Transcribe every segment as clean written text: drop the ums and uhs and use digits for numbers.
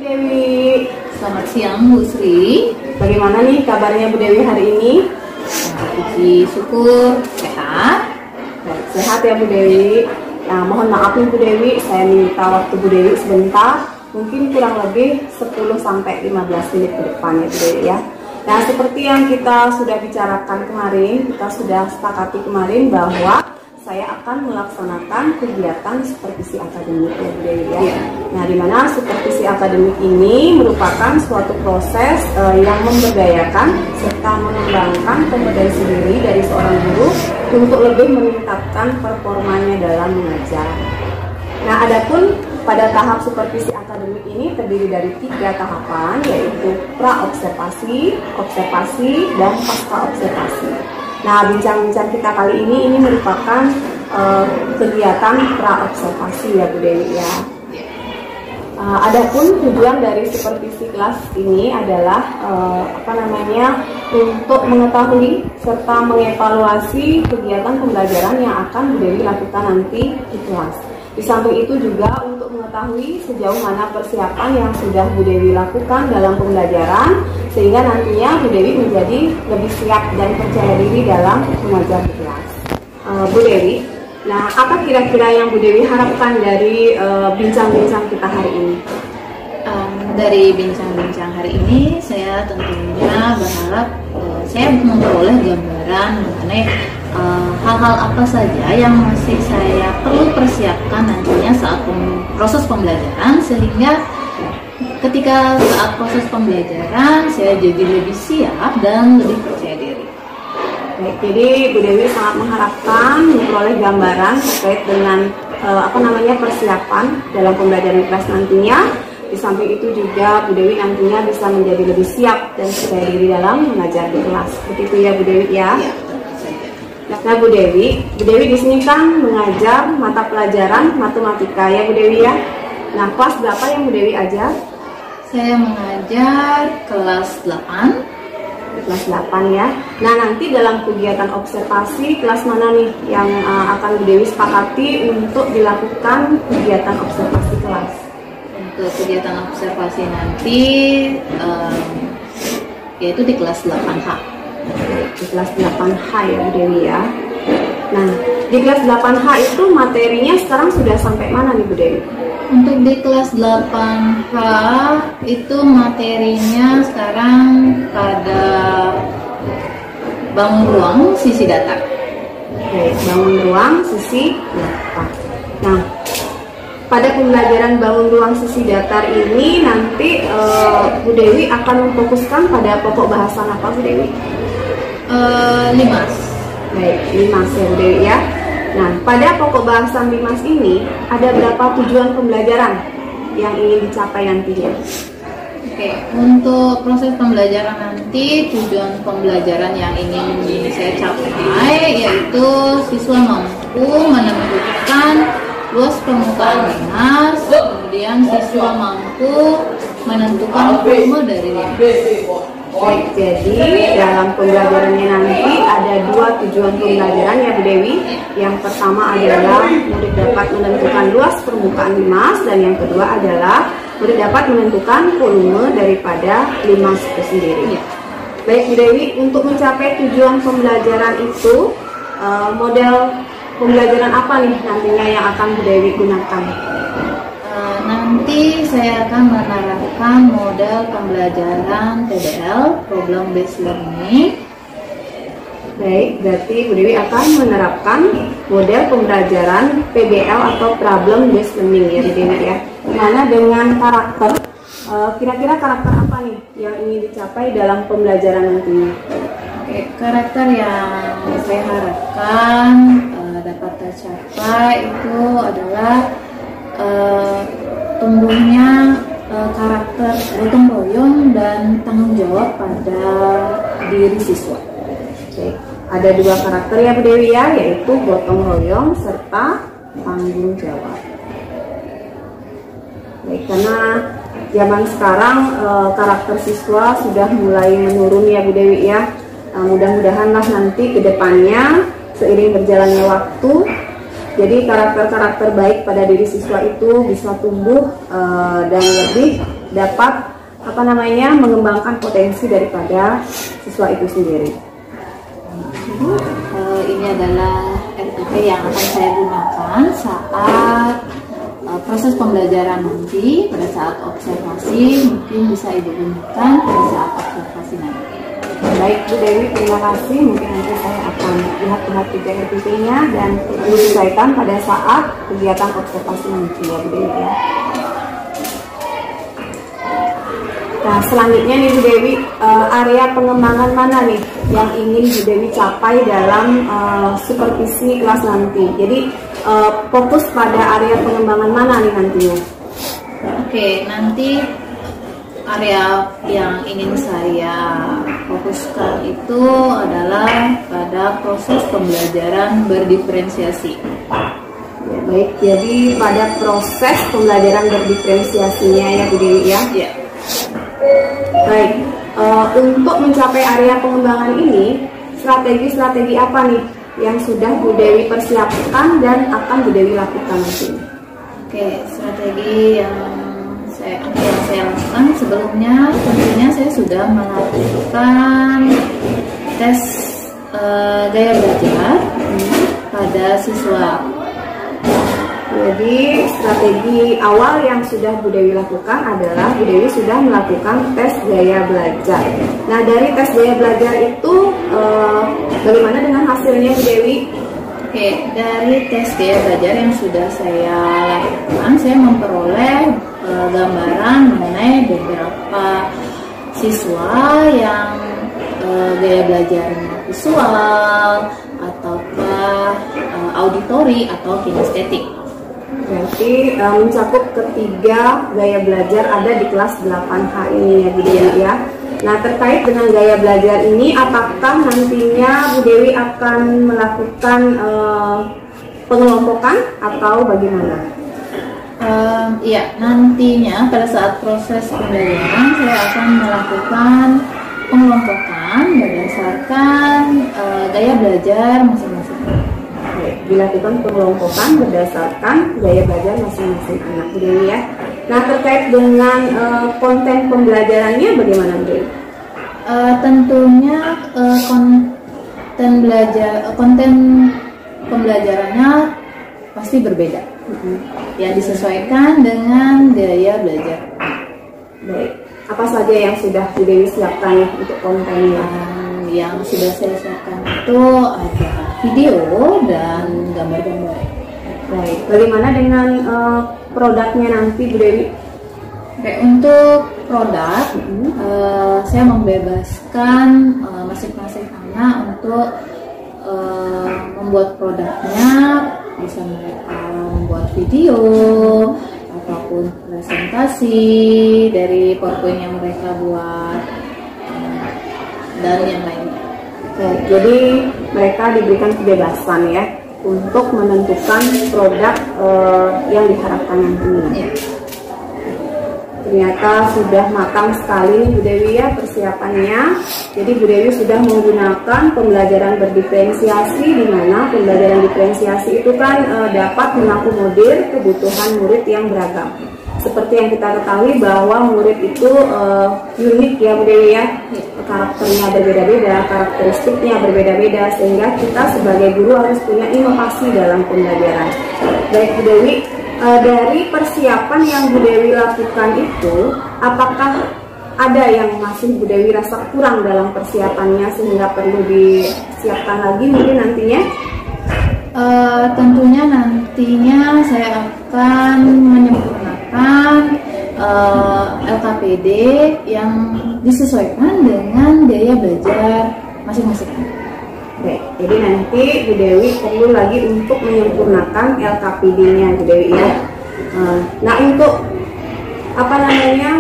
Dewi. Selamat siang Bu Sri. Bagaimana nih kabarnya Bu Dewi hari ini? Puji syukur sehat. Sehat ya Bu Dewi. Nah, mohon maaf nih Bu Dewi, saya minta waktu Bu Dewi sebentar, mungkin kurang lebih 10-15 menit ke depan ya Bu Dewi ya. Nah, seperti yang kita sudah bicarakan kemarin, kita sudah sepakati kemarin bahwa saya akan melaksanakan kegiatan supervisi akademik ya Bu Dewi ya. Nah, di mana supervisi akademik ini merupakan suatu proses yang memberdayakan serta mengembangkan kompetensi diri dari seorang guru untuk lebih meningkatkan performanya dalam mengajar. Nah, adapun pada tahap supervisi akademik ini terdiri dari 3 tahapan, yaitu pra-observasi, observasi, dan pasca-observasi. Nah, bincang-bincang kita kali ini merupakan kegiatan pra-observasi ya Bu Dewi ya. Adapun tujuan dari supervisi kelas ini adalah untuk mengetahui serta mengevaluasi kegiatan pembelajaran yang akan Bu Dewi lakukan nanti di kelas. Di samping itu juga untuk mengetahui sejauh mana persiapan yang sudah Bu Dewi lakukan dalam pembelajaran, sehingga nantinya Bu Dewi menjadi lebih siap dan percaya diri dalam mengajar di kelas. Bu Dewi, nah apa kira-kira yang Bu Dewi harapkan dari bincang-bincang kita hari ini? Dari bincang-bincang hari ini, saya tentunya berharap saya memperoleh gambaran mengenai hal-hal apa saja yang masih saya perlu persiapkan nantinya saat proses pembelajaran, sehingga ketika saat proses pembelajaran saya jadi lebih siap dan lebih percaya diri. Baik, jadi Bu Dewi sangat mengharapkan memperoleh gambaran terkait dengan persiapan dalam pembelajaran kelas nantinya. Di samping itu juga Bu Dewi nantinya bisa menjadi lebih siap dan percaya diri dalam mengajar di kelas. Begitu ya Bu Dewi ya? Ya. Nah Bu Dewi di sini kan mengajar mata pelajaran matematika ya Bu Dewi ya. Nah, kelas berapa yang Bu Dewi ajar? Saya mengajar kelas 8. Kelas 8 ya. Nah, nanti dalam kegiatan observasi kelas mana nih yang akan Bu Dewi sepakati untuk dilakukan kegiatan observasi kelas? Untuk kegiatan observasi nanti yaitu di kelas 8H. Di kelas 8H ya Bu Dewi ya. Nah, di kelas 8H itu materinya sekarang sudah sampai mana nih Bu Dewi? Untuk di kelas 8H itu materinya sekarang pada bangun ruang sisi datar. Oke, bangun ruang sisi datar. Nah, pada pembelajaran bangun ruang sisi datar ini nanti Bu Dewi akan memfokuskan pada pokok bahasan apa Bu Dewi? Limas. Baik, Limas ya Bu Dewi ya. Nah, pada pokok bahasan Limas ini ada berapa tujuan pembelajaran yang ingin dicapai nantinya? Oke, untuk proses pembelajaran nanti tujuan pembelajaran yang ingin saya capai yaitu siswa mampu menentukan luas permukaan Limas, kemudian siswa mampu menentukan volume dari Limas. Baik, jadi dalam pembelajarannya nanti ada 2 tujuan pembelajaran ya Bu Dewi. Yang pertama adalah murid dapat menentukan luas permukaan Limas, dan yang kedua adalah murid dapat menentukan volume daripada Limas itu sendiri. Baik Bu Dewi, untuk mencapai tujuan pembelajaran itu model pembelajaran apa nih nantinya yang akan Bu Dewi gunakan? Nanti saya akan menerapkan model pembelajaran PBL, Problem Based Learning. Baik, berarti Bu Dewi akan menerapkan model pembelajaran PBL atau Problem Based Learning ya Bu Dewi ya. Mana dengan karakter, kira-kira karakter apa nih yang ingin dicapai dalam pembelajaran nantinya? Oke, karakter yang saya harapkan dapat tercapai itu adalah tumbuhnya karakter gotong royong dan tanggung jawab pada diri siswa. Oke, ada 2 karakter ya Bu Dewi ya, yaitu gotong royong serta tanggung jawab. Baik, karena zaman sekarang karakter siswa sudah mulai menurun ya Bu Dewi ya. Mudah-mudahanlah nanti ke depannya seiring berjalannya waktu, jadi karakter-karakter baik pada diri siswa itu bisa tumbuh dan lebih dapat mengembangkan potensi daripada siswa itu sendiri. Ini adalah RPP yang akan saya gunakan saat proses pembelajaran nanti. Pada saat observasi mungkin bisa Ibu gunakan pada saat observasi nanti. Baik Bu Dewi, terima kasih. Mungkin nanti saya akan lihat juga RPP-nya dan disesuaikan pada saat kegiatan observasi nanti ya Bu Dewi ya. Nah, selanjutnya nih Bu Dewi, area pengembangan mana nih yang ingin Bu Dewi capai dalam supervisi kelas nanti? Jadi fokus pada area pengembangan mana nih nantinya? Oke, nanti area yang ingin saya fokuskan itu adalah pada proses pembelajaran berdiferensiasi. Ya, baik, jadi pada proses pembelajaran berdiferensiasinya ya Bu Dewi ya? Ya. Baik, untuk mencapai area pengembangan ini, strategi-strategi apa nih yang sudah Bu Dewi persiapkan dan akan Bu Dewi lakukan nanti? Oke, strategi yang saya lakukan sebelumnya, tentunya saya sudah melakukan tes gaya belajar pada siswa. Jadi strategi awal yang sudah Bu Dewi lakukan adalah Bu Dewi sudah melakukan tes gaya belajar. Nah, dari tes gaya belajar itu bagaimana dengan hasilnya Bu Dewi? Oke, dari tes gaya belajar yang sudah saya lakukan, saya memperoleh gambaran mengenai beberapa siswa yang gaya belajarnya visual ataukah auditori atau kinestetik. Berarti mencakup ketiga gaya belajar ada di kelas 8H ini ya Bu Dewi ya. Nah, terkait dengan gaya belajar ini, apakah nantinya Bu Dewi akan melakukan pengelompokan atau bagaimana? Iya, nantinya pada saat proses pembelajaran saya akan melakukan pengelompokan berdasarkan gaya belajar masing-masing. Dilakukan pengelompokan berdasarkan gaya belajar masing-masing anak Bu Dewi ya. Nah, terkait dengan konten pembelajarannya bagaimana Bu Dewi? Tentunya konten pembelajarannya pasti berbeda. Ya, disesuaikan dengan gaya belajar. Baik, apa saja yang sudah Bu Dewi siapkan untuk kontennya? Yang sudah saya siapkan itu ada video dan gambar-gambar. Baik, bagaimana dengan produknya nanti Bu Dewi? Oke, untuk produk saya membebaskan masing-masing anak untuk membuat produknya. Bisa mereka membuat video ataupun presentasi dari PowerPoint yang mereka buat dan yang lainnya. Jadi mereka diberikan kebebasan ya untuk menentukan produk yang diharapkan nantinya. Ya. Ternyata sudah matang sekali Bu Dewi ya persiapannya. Jadi Bu Dewi sudah menggunakan pembelajaran berdiferensiasi, di mana pembelajaran diferensiasi itu kan dapat mengakomodir kebutuhan murid yang beragam. Seperti yang kita ketahui bahwa murid itu unik ya Bu Dewi ya, karakternya berbeda-beda, karakteristiknya berbeda-beda, sehingga kita sebagai guru harus punya inovasi dalam pembelajaran. Baik Bu Dewi, dari persiapan yang Bu Dewi lakukan itu, apakah ada yang masih Bu Dewi rasa kurang dalam persiapannya sehingga perlu disiapkan lagi mungkin nantinya? Tentunya nantinya saya akan menyempurnakan LKPD yang disesuaikan dengan gaya belajar masing-masing. Baik, jadi nanti Bu Dewi perlu lagi untuk menyempurnakan LKPD-nya Bu Dewi ya. Nah, untuk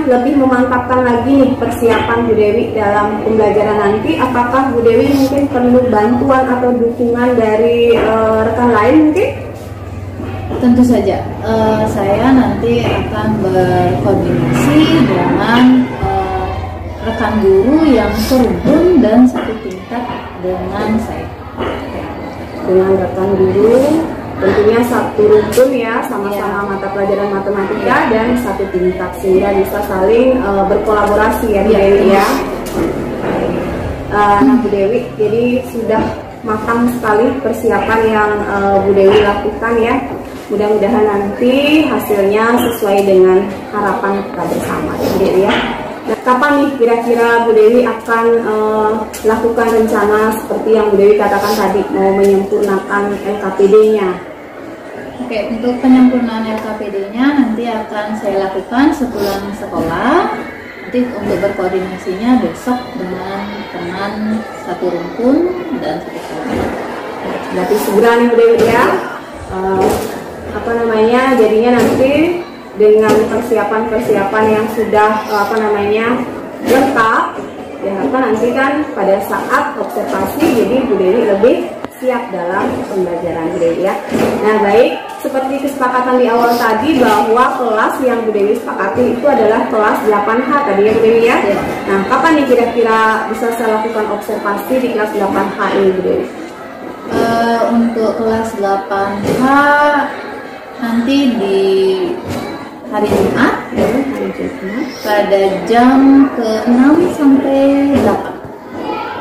lebih memantapkan lagi nih persiapan Bu Dewi dalam pembelajaran nanti, apakah Bu Dewi mungkin perlu bantuan atau dukungan dari rekan lain mungkin? Tentu saja, saya nanti akan berkoordinasi dengan rekan guru yang serumpun dan satu tingkat dengan saya. Dengan rekan guru tentunya satu rukun ya, sama-sama mata pelajaran matematika dan satu tingkat, sehingga bisa saling berkolaborasi ya Bu Dewi ya. Nah Bu Dewi, jadi sudah matang sekali persiapan yang Bu Dewi lakukan ya. Mudah-mudahan nanti hasilnya sesuai dengan harapan kita bersama ya Bu Dewi ya. Nah, kapan nih kira-kira Bu Dewi akan lakukan rencana seperti yang Bu Dewi katakan tadi, mau menyempurnakan LKPD-nya? Oke, untuk penyempurnaan LKPD-nya nanti akan saya lakukan sepulang sekolah. Nanti untuk berkoordinasinya besok dengan teman satu rukun dan satu kelas. Berarti segera nih Bu Dewi ya. Jadinya nanti dengan persiapan-persiapan yang sudah lengkap, diharapkan nanti kan pada saat observasi jadi Bu Dewi lebih siap dalam pembelajaran Bu Dewi ya. Nah baik, seperti kesepakatan di awal tadi bahwa kelas yang Bu Dewi sepakati itu adalah kelas 8H tadi ya Bu Dewi ya. Nah kapan nih kira-kira bisa saya lakukan observasi di kelas 8H ini Bu Dewi? Untuk kelas 8H nanti di hari Jumat ya, pada jam ke-6 sampai 8.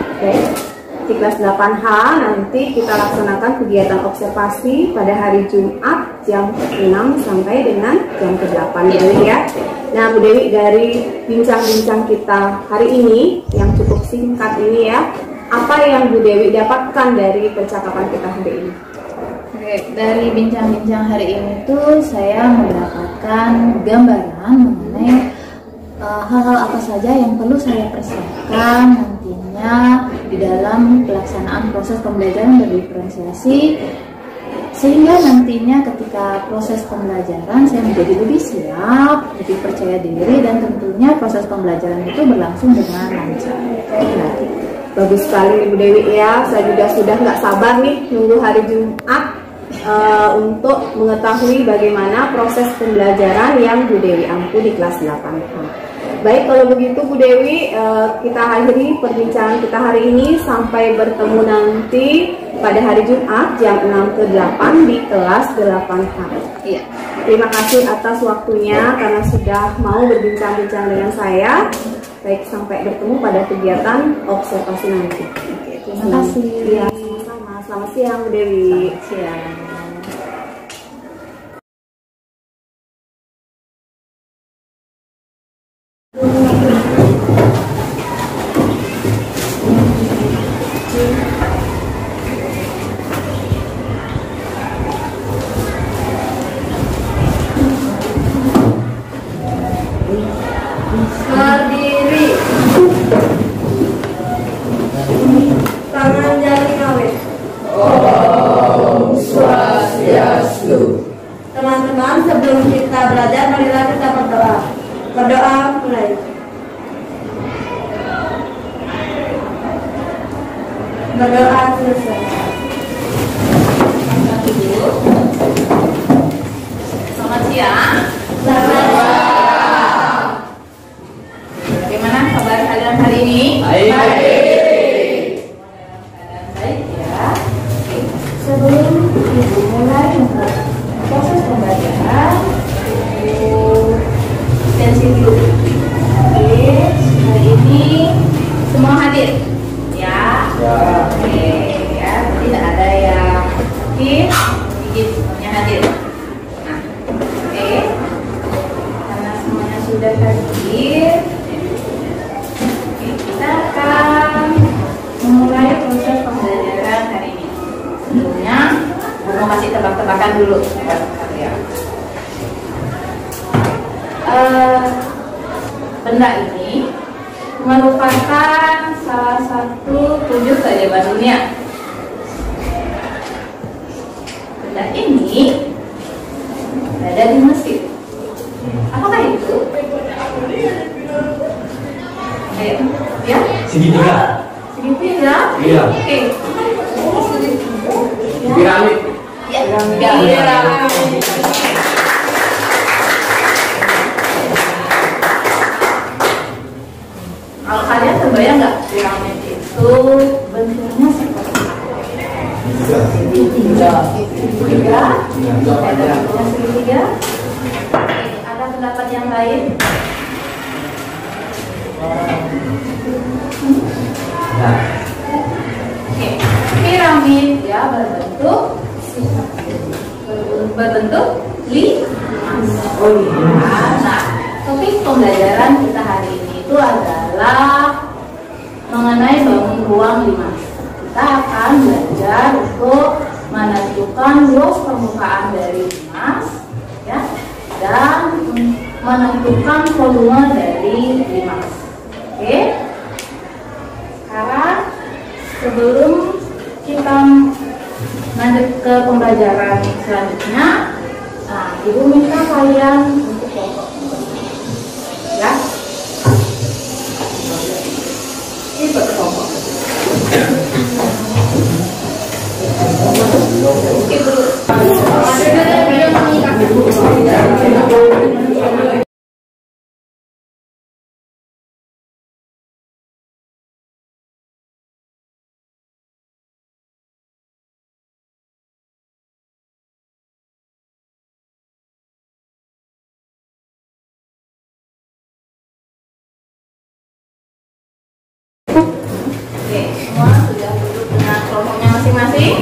Oke. Di kelas 8H nanti kita laksanakan kegiatan observasi pada hari Jumat jam 6 sampai dengan jam ke-8 ya. Nah Bu Dewi, dari bincang-bincang kita hari ini yang cukup singkat ini ya, apa yang Bu Dewi dapatkan dari percakapan kita hari ini? Oke, dari bincang-bincang hari ini tuh saya mendapatkan gambaran mengenai hal-hal apa saja yang perlu saya persiapkan nantinya di dalam pelaksanaan proses pembelajaran berdiferensiasi, sehingga nantinya ketika proses pembelajaran saya menjadi lebih siap, lebih percaya diri, dan tentunya proses pembelajaran itu berlangsung dengan lancar. Bagus sekali Bu Dewi ya, saya juga sudah nggak sabar nih nunggu hari Jumat untuk mengetahui bagaimana proses pembelajaran yang Bu Dewi ampu di kelas 8H. Baik, kalau begitu Bu Dewi, kita akhiri perbincangan kita hari ini. Sampai bertemu nanti pada hari Jumat jam 6 ke 8 di kelas 8H. Iya. Terima kasih atas waktunya karena sudah mau berbincang-bincang dengan saya. Baik, sampai bertemu pada kegiatan observasi nanti. Terima kasih. Ya, sama-sama. Selamat siang Bu Dewi. Selamat siang. Berdiri. Tangan jari awet. Om Swastiastu. Teman-teman, sebelum kita belajar, marilah kita berdoa. Berdoa mulai. Berdoa selesai. Selamat siang. Bagaimana kabar kalian hari ini? Baik. Baik ya. Sebelum ibu mulai untuk proses pembelajaran, ibu tensi dulu. Oke, hari ini semua hadir ya. Oke ya, tidak ada yang sedikit semuanya hadir. Nah, oke, karena semuanya sudah hadir, kita akan memulai proses pembelajaran hari ini. Sebelumnya, mau kasih tebak-tebakan dulu buat kalian. Benda ini merupakan salah satu 7 keajaiban dunia. Benda ini berada di Mesir. Apakah itu? Ayo, ya? Segitiga. Segitiga? Iya. Oke. Piramid. Ya, piramid. Kalau kalian terbayang nggak piramid itu bentuknya seperti apa? Segitiga. Ada pendapat yang lain? Oke, piramid ya berbentuk lima. Nah, topik pembelajaran kita hari ini itu adalah mengenai bangun ruang limas. Kita akan belajar untuk menentukan luas permukaan dari limas, ya, dan menentukan volume dari limas. Oke. Sekarang sebelum kita lanjut ke pembelajaran selanjutnya, nah, Ibu minta kalian untuk kelompok, ya. Ini berkelompok. Oke, semua sudah duduk dengan kelompoknya masing-masing?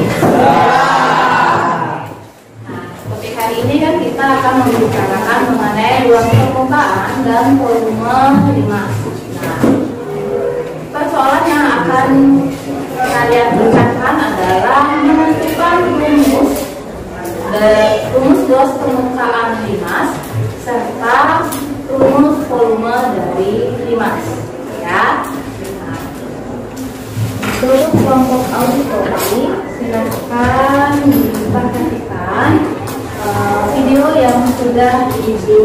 Nah, seperti hari ini kan kita akan membicarakan mengenai luas permukaan dan volume limas. Nah, persoalan yang akan kalian pecahkan adalah menentukan rumus luas permukaan limas serta rumus volume dari limas, ya. Untuk kelompok auditori, silakan diperhatikan video yang sudah Ibu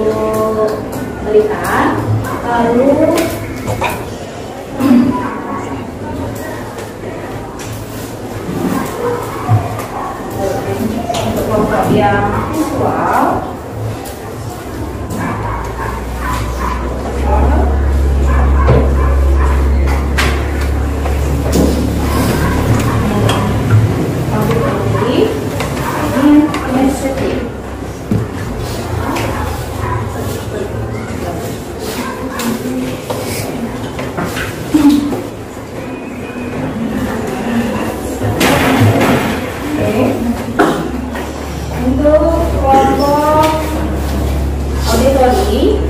berikan. Lalu untuk kelompok yang visual,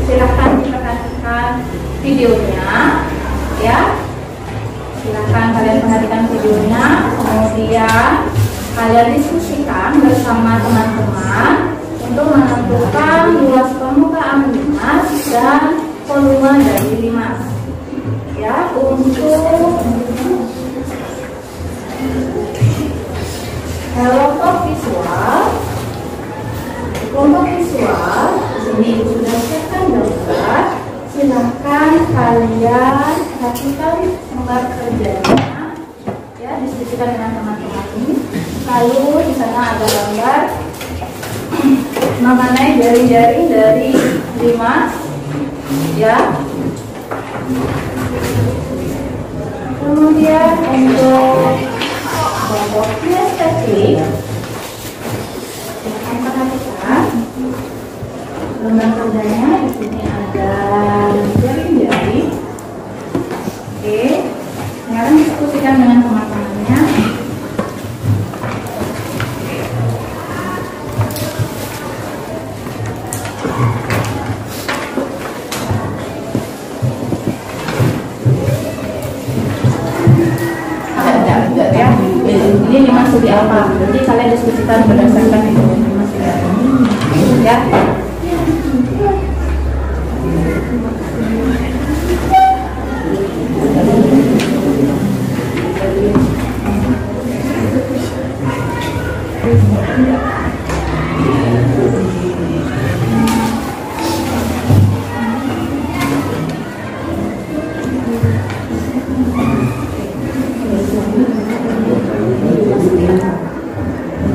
silahkan diperhatikan videonya, ya. Silahkan kalian perhatikan videonya, kemudian kalian diskusikan bersama teman-teman untuk menentukan luas permukaan limas dan volume dari limas, ya. Untuk kelompok visual, ini sudah siapkan gambar. Silahkan kalian perhatikan gambar kerjanya, ya, diskusikan dengan teman-teman ini. Lalu di sana ada gambar mengenai jari-jari dari limas, ya. Kemudian untuk kelompok kinestetik, silahkan perhatikan gambar kerjanya. Di sini ada jari-jari. Oke, sekarang diskusikan dengan teman-temannya. Ya, ini limas segi apa? Jadi kalian diskusikan berdasarkan itu limas segi apa, ya.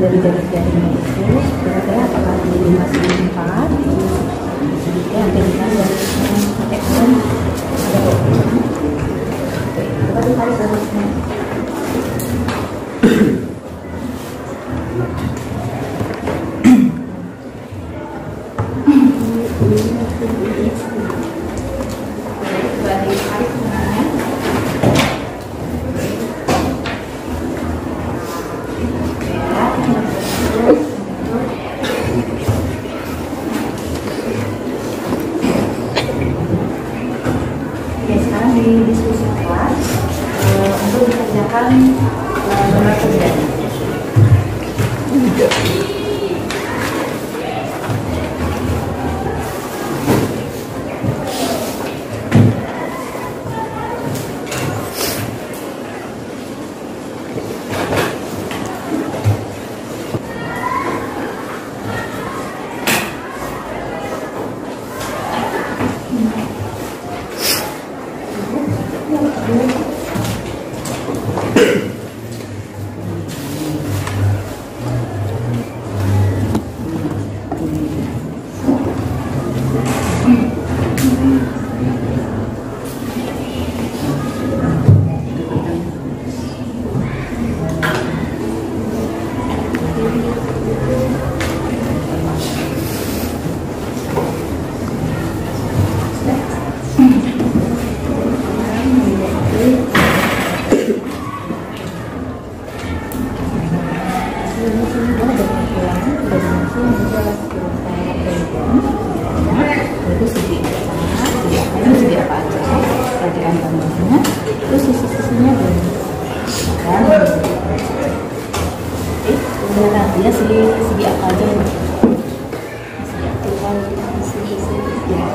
Dari jari-jarinya itu kira-kira apakah di 5,4 ya, ada di mana pakai ada kita ditarik garisnya. gambaran gambar kerjanya. Itu segi ini segi apa aja perhatikan gambarnya, terus sisi-sisinya begini kan beneran dia segi apa aja nih, segi aktifan sisi ya.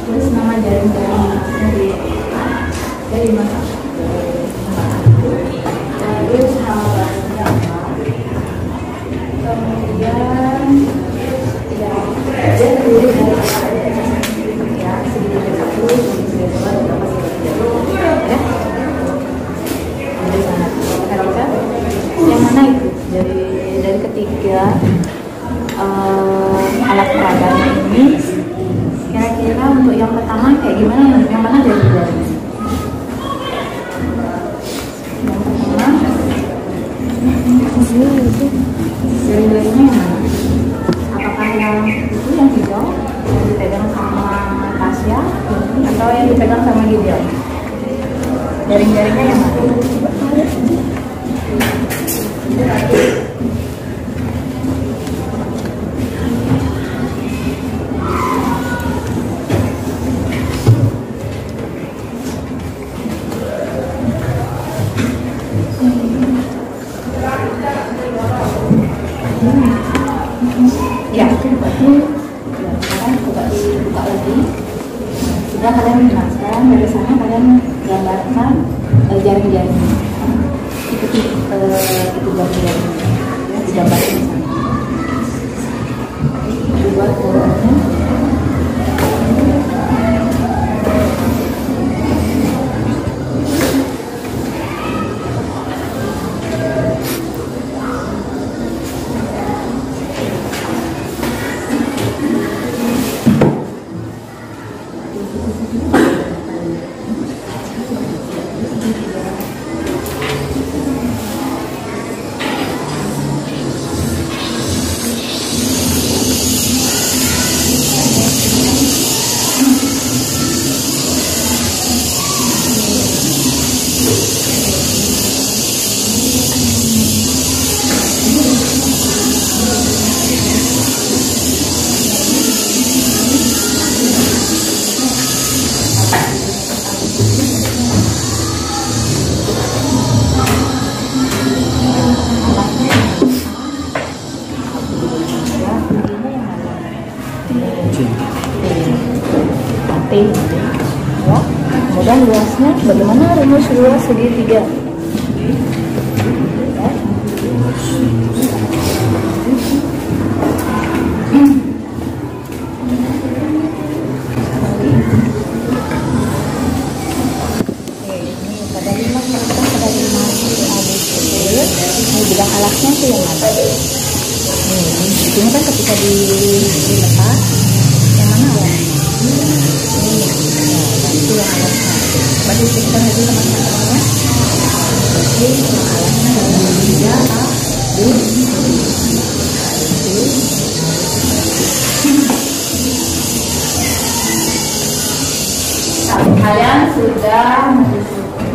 Terus nama jaring-jaring dari mana? Terus halamannya apa? Kemudian ya dia tulis ya segini satu, segini dua, berapa segini ya? Dari sana. Kan? Yang mana itu? Dari ketiga alat peradanya ini. Kira-kira untuk yang pertama kayak gimana? Yang mana jari-jarinya? Yang pertama jari-jarinya yang mana? Apakah yang itu yang hijau yang dipegang sama Tasya atau yang dipegang sama Gideon? Jaring-jaringnya yang mana? Ya, sekarang coba dibuka lagi. Sudah kalian lihat, sekarang dari sana kalian gambarkan jaring-jaring. Ikuti itu jaring-jaring ya, digambarkan di sana. Dibuat gambarnya. Ya. Kemudian luasnya bagaimana rumus luas segitiga? Ini bidang alasnya itu yang mana? Ini kan ketika dilepas, yang mana alasnya? Itu yang alasnya. Berarti kita lagi teman-temannya. Ini yang alasnya adalah 3 A, B, sudah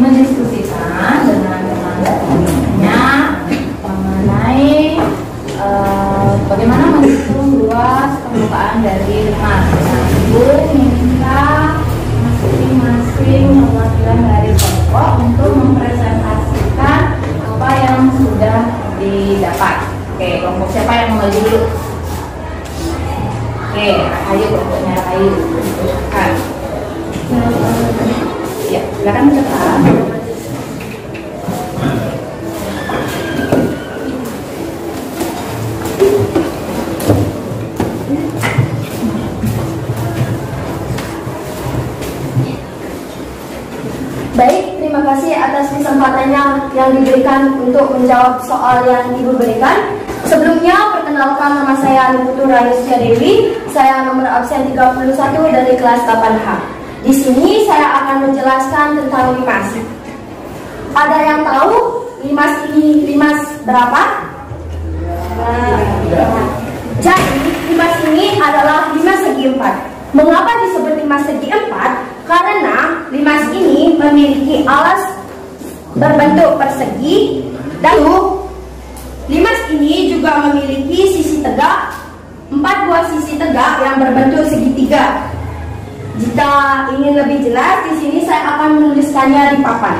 mendiskusikan dengan teman-temannya mengenai bagaimana menghitung luas permukaan dari lemak. Ibu minta masing-masing perwakilan dari kelompok untuk mempresentasikan apa yang sudah didapat. Oke, kelompok siapa yang mau maju dulu? Oke, ayo kelompoknya ayo. Ya, silakan cepat. Baik, terima kasih atas kesempatannya yang diberikan untuk menjawab soal yang Ibu berikan. Sebelumnya, perkenalkan nama saya Niputu Rayusya Dewi. Saya nomor absen 31 dari kelas 8H. Di sini saya akan menjelaskan tentang limas. Ada yang tahu limas berapa? Jadi, limas ini adalah limas segi 4. Mengapa disebut limas segi 4? Karena limas ini memiliki alas berbentuk persegi, dan limas ini juga memiliki sisi tegak, 4 buah sisi tegak yang berbentuk segitiga. Jika ingin lebih jelas, di sini saya akan menuliskannya di papan.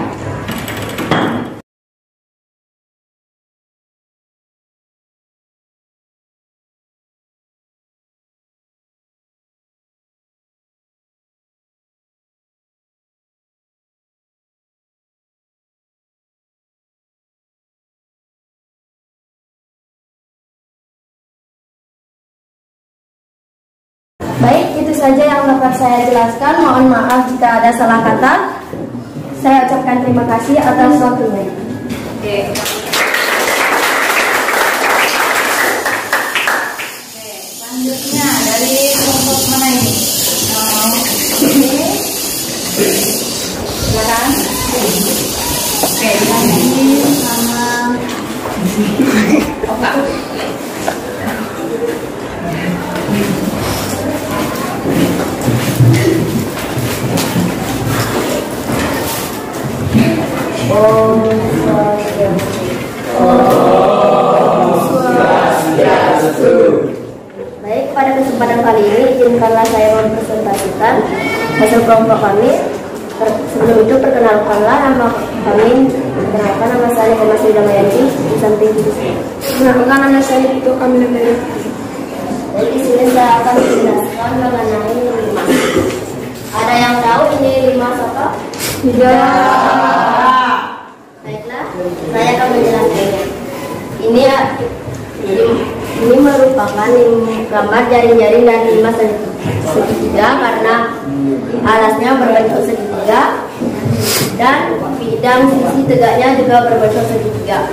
Baik, itu saja yang dapat saya jelaskan. Mohon maaf jika ada salah kata. Saya ucapkan terima kasih atas waktunya. Oke. Selanjutnya dari kelompok mana ini? Silakan. Oke, ini sama Oka. Baik, pada kesempatan kali ini izinkanlah saya mempresentasikan hasil kelompok kami. Sebelum itu perkenalkanlah nama kami. Perkenalkan nama saya Mas Rida Mayanti di samping itu. Perkenalkan nama saya itu kami namanya. Jadi di sini saya akan menjelaskan mengenai limas. Ada yang tahu ini limas apa? Tidak. Baiklah, saya akan menjelaskannya. Ini merupakan gambar jaring-jaring dan limas segitiga karena alasnya berbentuk segitiga dan bidang sisi tegaknya juga berbentuk segitiga.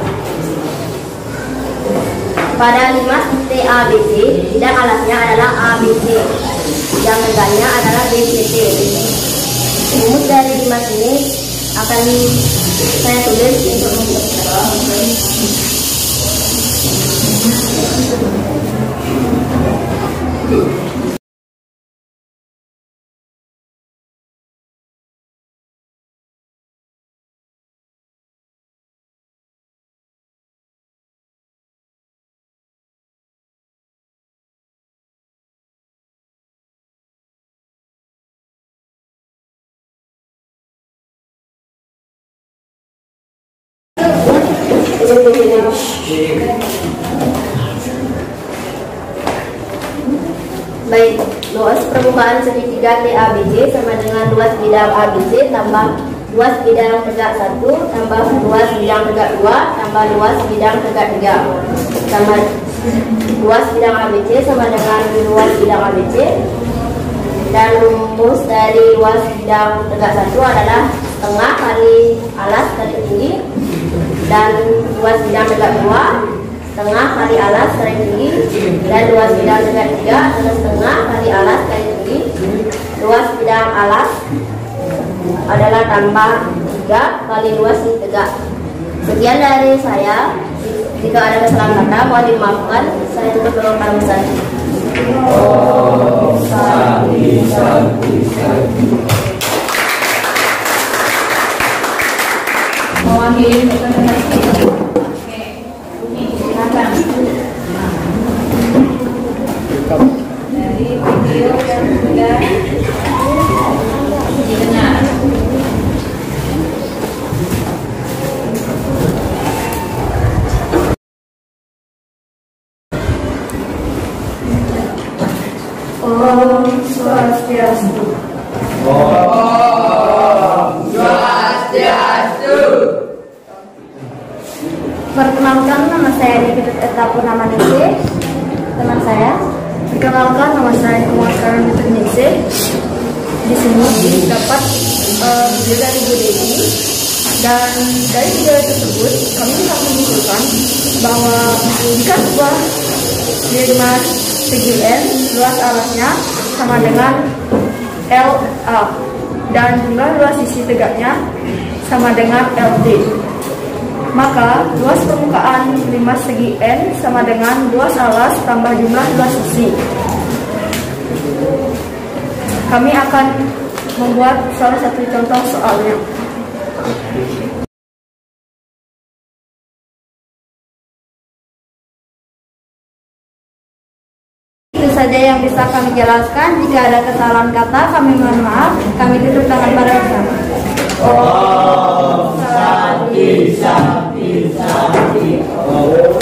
Pada limas TABC, bidang alasnya adalah ABC, bidang tegaknya adalah BCT. Rumus dari limas ini akan saya tulis untuk baik, luas permukaan segitiga TABC sama dengan luas bidang ABC tambah luas bidang tegak 1 tambah luas bidang tegak 2 tambah luas bidang tegak 3 sama luas bidang ABC sama dengan luas bidang ABC, dan rumus dari luas bidang tegak 1 adalah setengah kali alas kali tinggi, dan luas bidang tegak 2 setengah kali alas kali tinggi, dan luas bidang tegak 3 adalah setengah kali alas kali tinggi. Luas bidang alas adalah tambah 3 kali luas yang tegak. Sekian dari saya. Jika ada kesalahan kata mohon dimaafkan. Saya tutup dengan pamungkas. Om Santi Santi Santi. dari video yang sudah didengar. Om Swastiastu. Perkenalkan, nama saya Nikita Eta Purnamaningse. Teman saya. Perkenalkan, nama saya Kumakaran Ningse. Di sini dapat video dari Bu Dewi. Dan dari video tersebut kami bisa menyimpulkan bahwa jika sebuah limas segi N luas alasnya sama dengan LA dan jumlah luas sisi tegaknya sama dengan LD, maka luas permukaan limas segi N sama dengan luas alas tambah jumlah luas sisi. Kami akan membuat salah satu contoh soalnya. Itu saja yang bisa kami jelaskan. Jika ada kesalahan kata, kami mohon maaf. Kami tutup tangan pada bersama. Om Santi Santi Santi Om.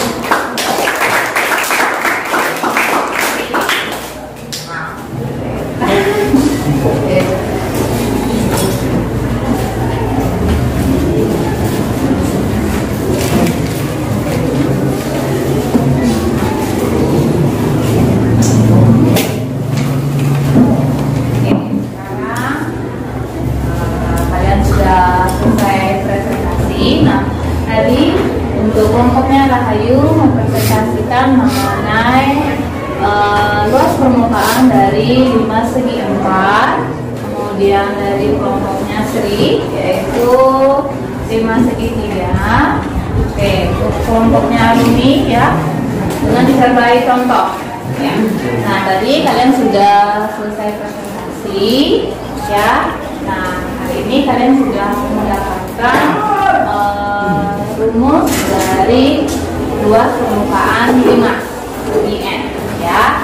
Untuk kelompoknya Rahayu mempresentasikan mengenai luas permukaan dari 5 segi 4. Kemudian dari kelompoknya Sri yaitu 5 segi 3. Oke, untuk kelompoknya Rumi ya dengan disertai contoh ya. Nah, tadi kalian sudah selesai presentasi ya. Nah, hari ini kalian sudah mendapatkan rumus dari luas permukaan 5 segi N ya.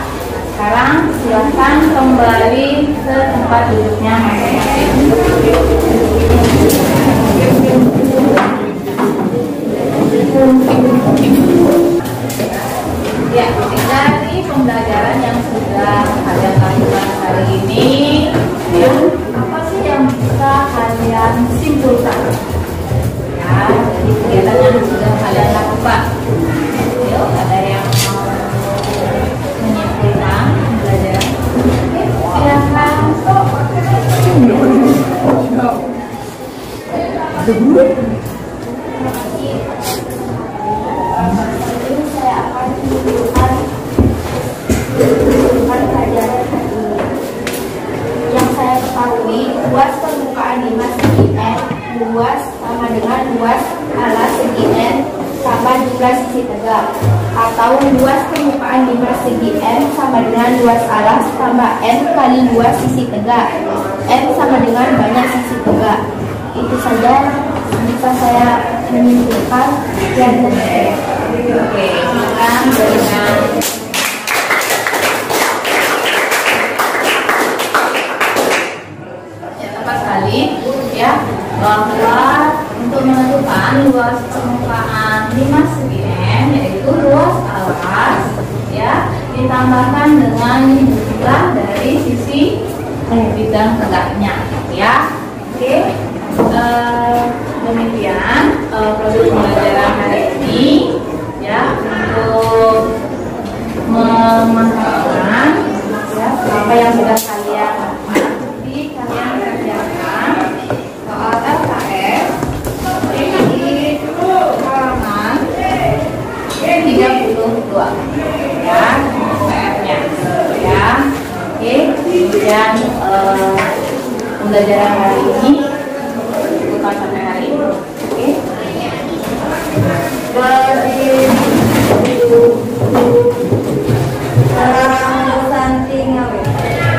Sekarang silahkan kembali ke tempat duduknya masing-masing. Ya, dari pembelajaran yang sudah kalian lakukan hari ini, ya, apa sih yang bisa kalian simpulkan? Ya, dari kegiatan yang sudah kalian lakukan. Yuk, ada yang mau menyimpulkan pembelajaran? Silakan. Saya akan menunjukkan pelajaran hari ini. Yang saya ketahui, luas permukaan 5 segi N luas sama dengan luas alas segi N tambah jumlah sisi tegak, atau luas permukaan 5 segi N sama dengan luas alas tambah N kali luas sisi tegak. N sama dengan banyak sisi tegak. Itu saja bisa saya menyimpulkan yang benar. Oke, silakan berikan. Ya, tepat sekali ya, bahwa untuk menentukan luas permukaan 5 segi N yaitu luas alas ya ditambahkan dengan jumlah dari sisi bidang tegaknya ya. Oke, demikian proses pembelajaran hari ini ya, untuk memantapkan ya apa yang sudah kalian ikuti. Kalian kerjakan soal LKS di halaman 32 ya, PR-nya ya. Oke, kemudian pembelajaran hari ini bukan sampai hari ini. Oke,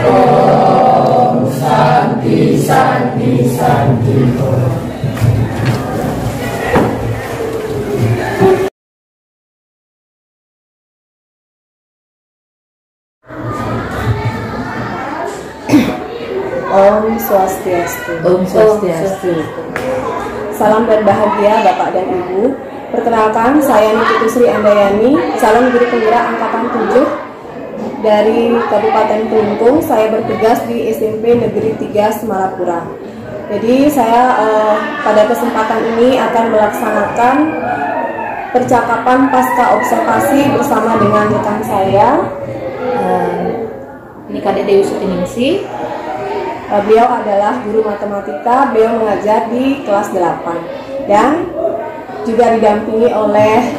Om Santi Santi Santi Om. Om Swastiastu. Om Swastiastu. Salam dan bahagia Bapak dan Ibu. Perkenalkan, saya Niti Sri Andayani, calon guru penggerak angkatan 7 dari Kabupaten Kelungkung. Saya bertugas di SMP Negeri 3 Semarapura. Jadi saya pada kesempatan ini akan melaksanakan percakapan pasca observasi bersama dengan rekan saya. Ini Kadek Dewi Sutiningsih. Beliau adalah guru matematika, beliau mengajar di kelas 8 dan juga didampingi oleh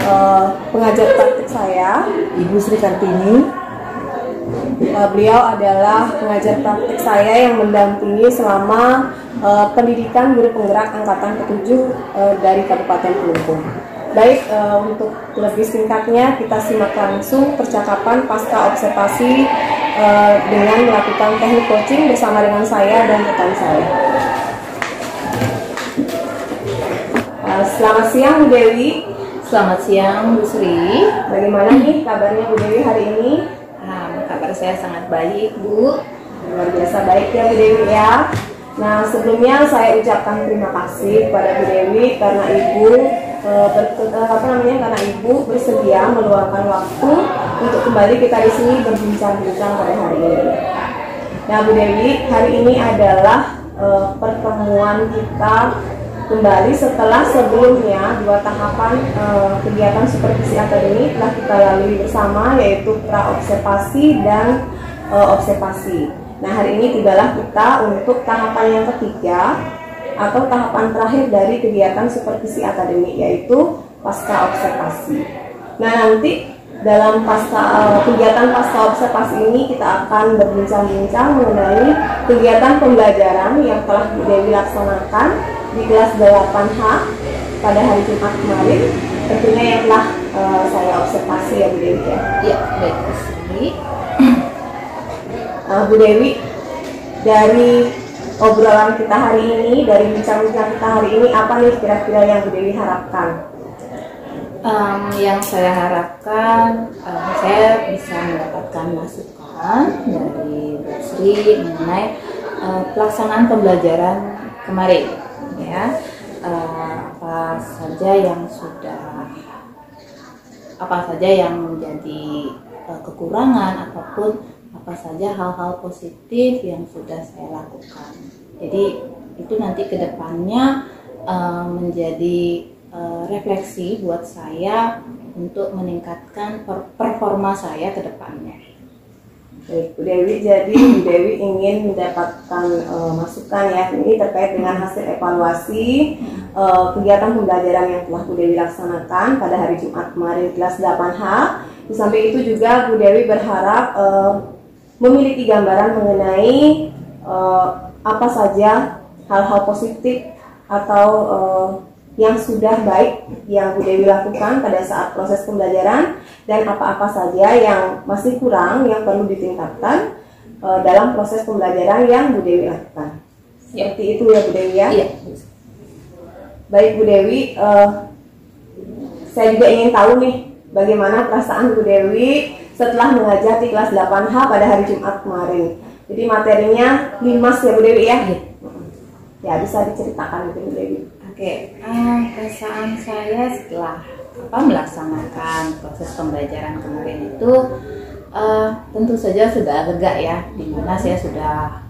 pengajar praktik saya, Ibu Sri Kartini. Beliau adalah pengajar praktik saya yang mendampingi selama pendidikan guru penggerak angkatan ke-7 dari Kabupaten Kelungkung. Baik, untuk lebih singkatnya kita simak langsung percakapan pasca observasi dengan melakukan teknik coaching bersama dengan saya dan rekan saya. Selamat siang Bu Dewi. Selamat siang Bu Sri. Bagaimana nih kabarnya Bu Dewi hari ini? Kabar saya sangat baik Bu. Luar biasa baik ya Bu Dewi ya. Nah, sebelumnya saya ucapkan terima kasih kepada Bu Dewi karena Ibu karena Ibu bersedia meluangkan waktu untuk kembali kita di sini berbincang-bincang pada hari ini. Nah, Bu Dewi, hari ini adalah pertemuan kita kembali setelah sebelumnya 2 tahapan kegiatan supervisi akademik telah kita lalui bersama, yaitu pra-observasi dan observasi. Nah, hari ini tibalah kita untuk tahapan yang ketiga atau tahapan terakhir dari kegiatan supervisi akademik, yaitu pasca observasi. Nah, nanti dalam kegiatan pasca observasi ini kita akan berbincang-bincang mengenai kegiatan pembelajaran yang telah Bu Dewi laksanakan di kelas 8H pada hari Jumat kemarin, tentunya yang telah saya observasi ya Bu Dewi ya. Iya, baik Bu Sri. Bu Dewi, dari obrolan kita hari ini, dari bincang-bincang kita hari ini, apa nih kira-kira yang Bu Dewi harapkan? Yang saya harapkan, saya bisa mendapatkan masukan dari Bu Sri mengenai pelaksanaan pembelajaran kemarin, ya. Apa saja yang menjadi kekurangan ataupun apa saja hal-hal positif yang sudah saya lakukan. Jadi itu nanti kedepannya menjadi refleksi buat saya untuk meningkatkan performa saya ke depannya. Baik, Bu Dewi, jadi Bu Dewi ingin mendapatkan masukan ya, ini terkait dengan hasil evaluasi kegiatan pembelajaran yang telah Bu Dewi laksanakan pada hari Jumat kemarin kelas 8H. Di samping itu juga Bu Dewi berharap memiliki gambaran mengenai apa saja hal-hal positif atau yang sudah baik yang Bu Dewi lakukan pada saat proses pembelajaran dan apa-apa saja yang masih kurang yang perlu ditingkatkan dalam proses pembelajaran yang Bu Dewi lakukan. Seperti itu ya Bu Dewi ya? Iya. Baik Bu Dewi, saya juga ingin tahu nih bagaimana perasaan Bu Dewi setelah mengajar di kelas 8H pada hari Jumat kemarin. Jadi materinya 5 ya Bu Dewi ya? Iya. Ya, bisa diceritakan Bu Dewi. Oke, perasaan saya setelah melaksanakan proses pembelajaran kemarin itu tentu saja sudah lega ya, dimana saya sudah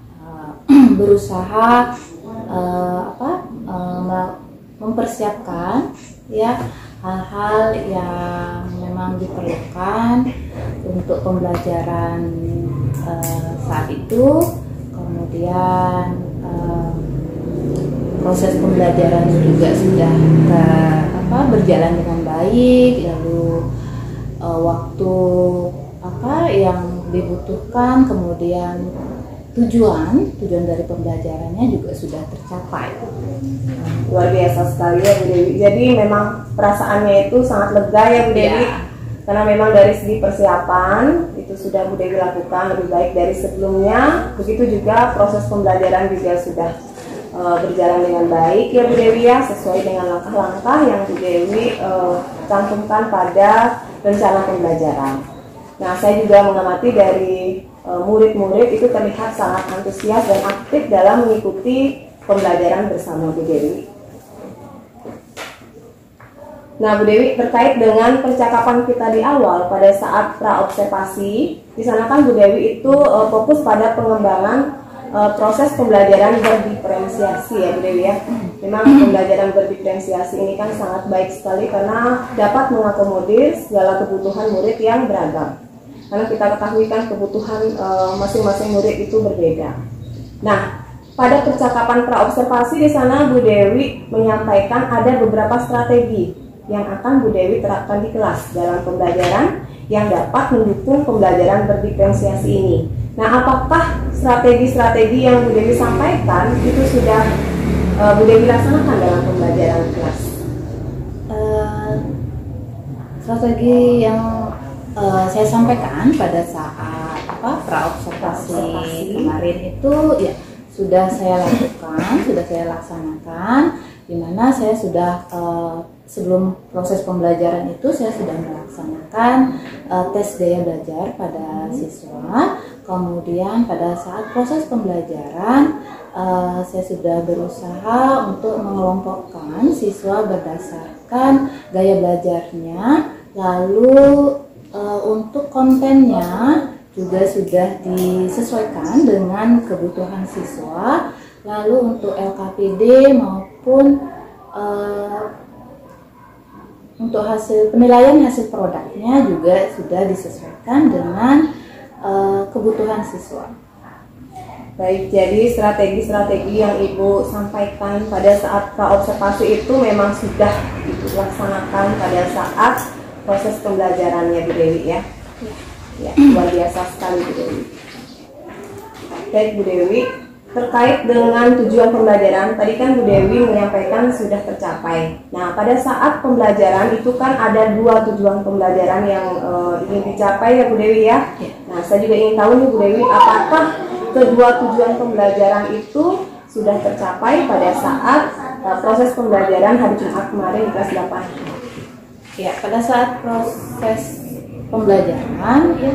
berusaha mempersiapkan ya hal-hal yang memang diperlukan untuk pembelajaran saat itu, kemudian proses pembelajaran juga sudah berjalan dengan baik, lalu waktu yang dibutuhkan, kemudian tujuan dari pembelajarannya juga sudah tercapai. Luar biasa sekali ya Bu Dewi. Jadi memang perasaannya itu sangat lega ya Bu Dewi, karena memang dari segi persiapan itu sudah Bu Dewi lakukan lebih baik dari sebelumnya. Begitu juga proses pembelajaran juga sudah berjalan dengan baik ya Bu Dewi ya, sesuai dengan langkah-langkah yang Bu Dewi cantumkan pada rencana pembelajaran. Nah, saya juga mengamati dari murid-murid itu terlihat sangat antusias dan aktif dalam mengikuti pembelajaran bersama Bu Dewi. Nah, Bu Dewi, terkait dengan percakapan kita di awal pada saat praobservasi, di sana kan Bu Dewi itu fokus pada pengembangan proses pembelajaran berdiferensiasi ya Bu Dewi ya. Memang pembelajaran berdiferensiasi ini kan sangat baik sekali karena dapat mengakomodir segala kebutuhan murid yang beragam. Karena kita ketahui kan kebutuhan masing-masing murid itu berbeda. Nah, pada percakapan praobservasi di sana Bu Dewi menyampaikan ada beberapa strategi yang akan Bu Dewi terapkan di kelas dalam pembelajaran yang dapat mendukung pembelajaran berdiferensiasi ini. Nah, apakah strategi-strategi yang Bu Dewi sampaikan itu sudah Bu Dewi laksanakan dalam pembelajaran kelas? Strategi yang saya sampaikan pada saat praobservasi kemarin itu ya sudah saya lakukan, sudah saya laksanakan, di mana saya sudah sebelum proses pembelajaran itu saya sudah melaksanakan tes daya belajar pada siswa. Kemudian pada saat proses pembelajaran saya sudah berusaha untuk mengelompokkan siswa berdasarkan gaya belajarnya, lalu untuk kontennya juga sudah disesuaikan dengan kebutuhan siswa. Lalu untuk LKPD maupun untuk penilaian hasil produknya juga sudah disesuaikan dengan kebutuhan siswa. Baik, jadi strategi-strategi yang Ibu sampaikan pada saat praobservasi itu memang sudah Ibu laksanakan pada saat proses pembelajarannya Bu Dewi ya. Ya, luar biasa sekali Bu Dewi. Baik Bu Dewi, terkait dengan tujuan pembelajaran, tadi kan Bu Dewi menyampaikan sudah tercapai. Nah, pada saat pembelajaran itu kan ada dua tujuan pembelajaran yang ingin dicapai ya Bu Dewi ya. Nah, saya juga ingin tahu nih Bu Dewi, apakah kedua tujuan pembelajaran itu sudah tercapai pada saat proses pembelajaran hari Jumat kemarin di kelas 8? Ya, pada saat proses pembelajaran ya,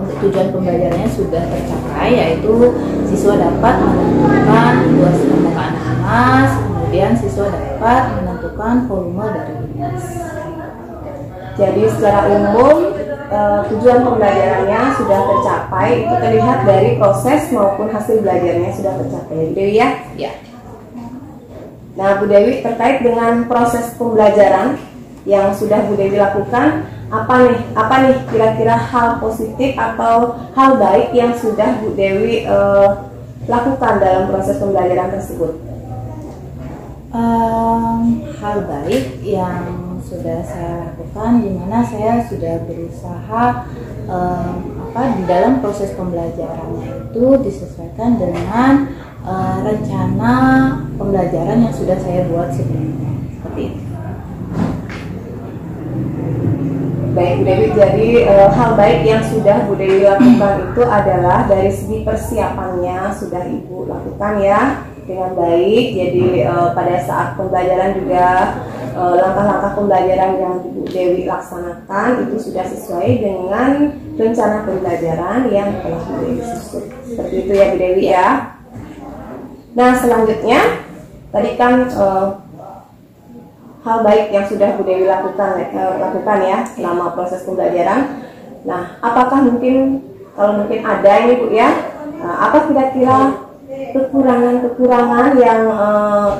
untuk tujuan pembelajarannya sudah tercapai, yaitu siswa dapat menentukan luas permukaan Mas, kemudian siswa dapat menentukan volume dari Mas. Jadi secara umum tujuan pembelajarannya sudah tercapai, itu terlihat dari proses maupun hasil belajarnya sudah tercapai. Bu Dewi ya? Ya. Nah Bu Dewi, terkait dengan proses pembelajaran yang sudah Bu Dewi lakukan, apa nih kira-kira hal positif atau hal baik yang sudah Bu Dewi lakukan dalam proses pembelajaran tersebut? Hal baik yang sudah saya lakukan, di mana saya sudah berusaha di dalam proses pembelajarannya itu disesuaikan dengan rencana pembelajaran yang sudah saya buat sebelumnya, seperti itu. Baik Bu Dewi, jadi hal baik yang sudah Bu Dewi lakukan itu adalah dari segi persiapannya sudah Ibu lakukan ya dengan baik. Jadi pada saat pembelajaran juga langkah-langkah pembelajaran yang Bu Dewi laksanakan itu sudah sesuai dengan rencana pembelajaran yang telah Bu Dewi susun. Seperti itu ya Bu Dewi ya. Nah selanjutnya tadi kan hal baik yang sudah Bu Dewi lakukan ya selama proses pembelajaran. Nah, apakah kalau mungkin ada ini Bu ya, apa kira-kira kekurangan-kekurangan yang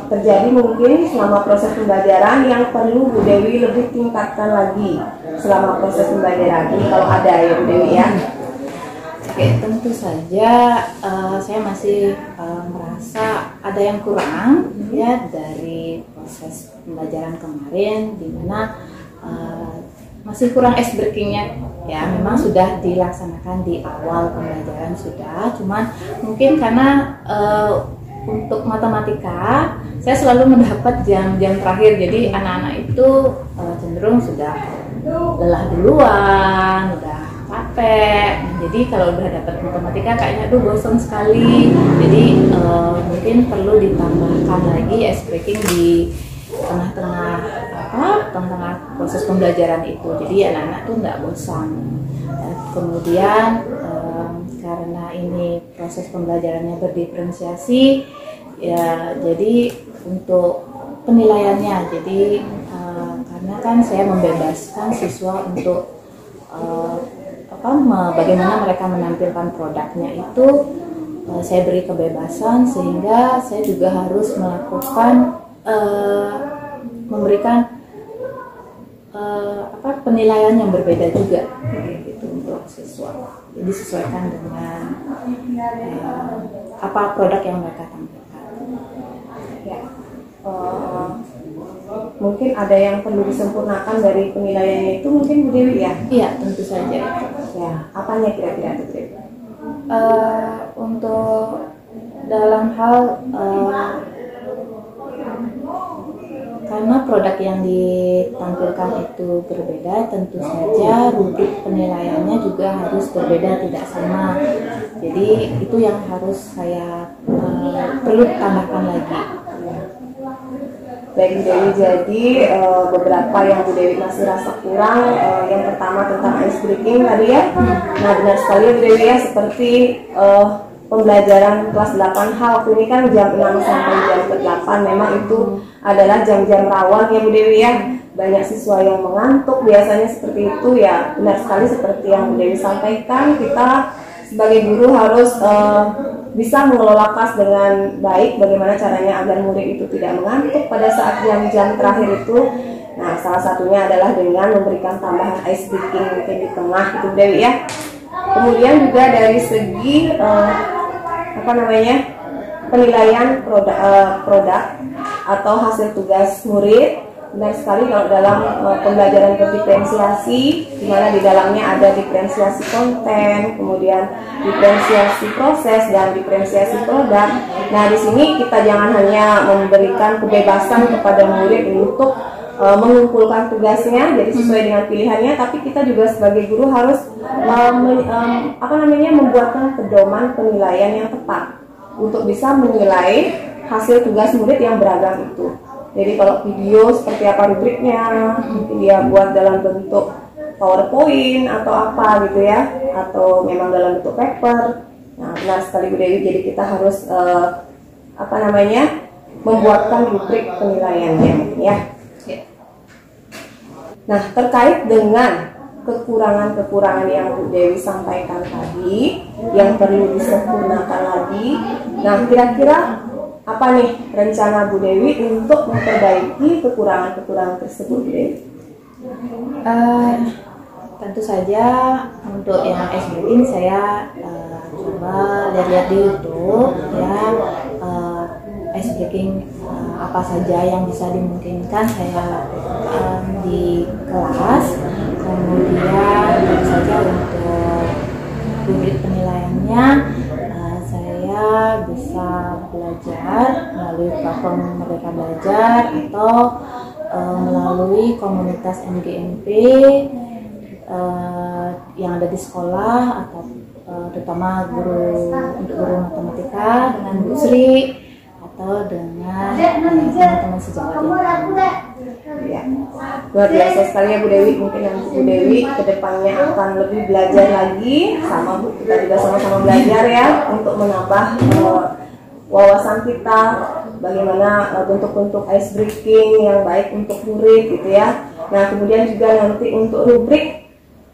terjadi mungkin selama proses pembelajaran yang perlu Bu Dewi lebih tingkatkan lagi selama proses pembelajaran ini, kalau ada ya Bu Dewi ya? Oke, tentu saja saya masih merasa ada yang kurang ya dari proses pembelajaran kemarin, di mana masih kurang ice breakingnya ya. Memang sudah dilaksanakan di awal pembelajaran sudah, cuman mungkin karena untuk matematika saya selalu mendapat jam-jam terakhir, jadi anak-anak itu cenderung sudah lelah duluan, udah capek. Jadi kalau udah dapat matematika kayaknya bosan sekali. Jadi mungkin perlu ditambahkan lagi ice breaking di tengah-tengah proses pembelajaran itu. Jadi anak-anak tuh nggak bosan. Kemudian karena ini proses pembelajarannya berdiferensiasi ya, jadi untuk penilaiannya, jadi karena kan saya membebaskan siswa untuk bagaimana mereka menampilkan produknya itu, saya beri kebebasan sehingga saya juga harus melakukan memberikan penilaian yang berbeda juga gitu untuk siswa. Jadi sesuaikan dengan apa produk yang mereka tampilkan. Ya. Mungkin ada yang perlu disempurnakan dari penilaiannya itu mungkin Bu Dewi ya? Iya, tentu saja itu. Ya, apanya kira-kira Bu Dewi? Untuk dalam hal karena produk yang ditampilkan itu berbeda, tentu saja rubrik penilaiannya juga harus berbeda, tidak sama. Jadi itu yang harus saya perlu tambahkan lagi. Baik Bu Dewi, jadi beberapa yang Bu Dewi masih rasa kurang, yang pertama tentang ice breaking tadi ya. Nah benar sekali Bu Dewi ya, seperti pembelajaran kelas 8H waktu ini kan jam 6 sampai jam 8, memang itu adalah jam-jam rawan ya Bu Dewi ya. Banyak siswa yang mengantuk biasanya seperti itu ya. Benar sekali seperti yang Bu Dewi sampaikan, kita sebagai guru harus bisa mengelola kelas dengan baik. Bagaimana caranya agar murid itu tidak mengantuk pada saat jam-jam terakhir itu. Nah salah satunya adalah dengan memberikan tambahan ice breaking mungkin di tengah itu Bu Dewi ya. Kemudian juga dari segi penilaian produk atau hasil tugas murid, benar sekali kalau dalam pembelajaran berdiferensiasi, di mana di dalamnya ada diferensiasi konten, kemudian diferensiasi proses dan diferensiasi produk. Nah di sini kita jangan hanya memberikan kebebasan kepada murid untuk mengumpulkan tugasnya jadi sesuai dengan pilihannya, tapi kita juga sebagai guru harus membuatkan pedoman penilaian yang tepat untuk bisa menilai hasil tugas murid yang beragam itu. Jadi kalau video seperti apa rubriknya, mungkin dia buat dalam bentuk PowerPoint atau apa gitu ya, atau memang dalam bentuk paper. Nah benar sekali Bu Dewi, jadi kita harus membuatkan rubrik penilaiannya mungkin ya. Nah, terkait dengan kekurangan-kekurangan yang Bu Dewi sampaikan tadi, yang perlu disempurnakan lagi. Nah, kira-kira apa nih rencana Bu Dewi untuk memperbaiki kekurangan-kekurangan tersebut, Bu Dewi? Tentu saja untuk yang ice breaking saya coba lihat-lihat di YouTube ya, ice breaking apa saja yang bisa dimungkinkan saya di kelas. Kemudian tentu saja untuk rubrik penilaiannya saya bisa belajar melalui platform Merdeka Belajar atau melalui komunitas MGMP yang ada di sekolah, atau terutama untuk guru matematika dengan Bu Sri atau dengan teman-teman sejawat ya. Luar biasa sekali ya Bu Dewi. Mungkin nanti Bu Dewi kedepannya akan lebih belajar lagi, sama Bu, kita juga sama-sama belajar ya untuk menambah wawasan kita, bagaimana bentuk-bentuk ice breaking yang baik untuk murid gitu ya. Nah kemudian juga nanti untuk rubrik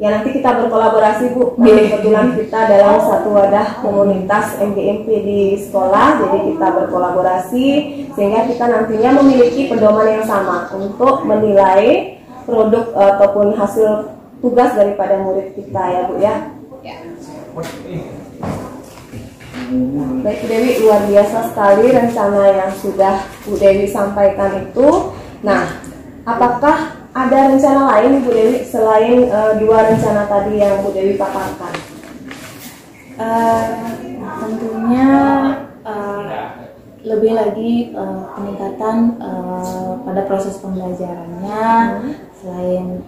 ya, nanti kita berkolaborasi Bu. Kebetulan kita dalam satu wadah komunitas MGMP di sekolah, jadi kita berkolaborasi sehingga kita nantinya memiliki pedoman yang sama untuk menilai produk ataupun hasil tugas daripada murid kita ya Bu ya. Baik Bu Dewi, luar biasa sekali rencana yang sudah Bu Dewi sampaikan itu. Nah, apakah ada rencana lain Bu Dewi selain dua rencana tadi yang Bu Dewi paparkan? Tentunya lebih lagi peningkatan pada proses pembelajarannya, selain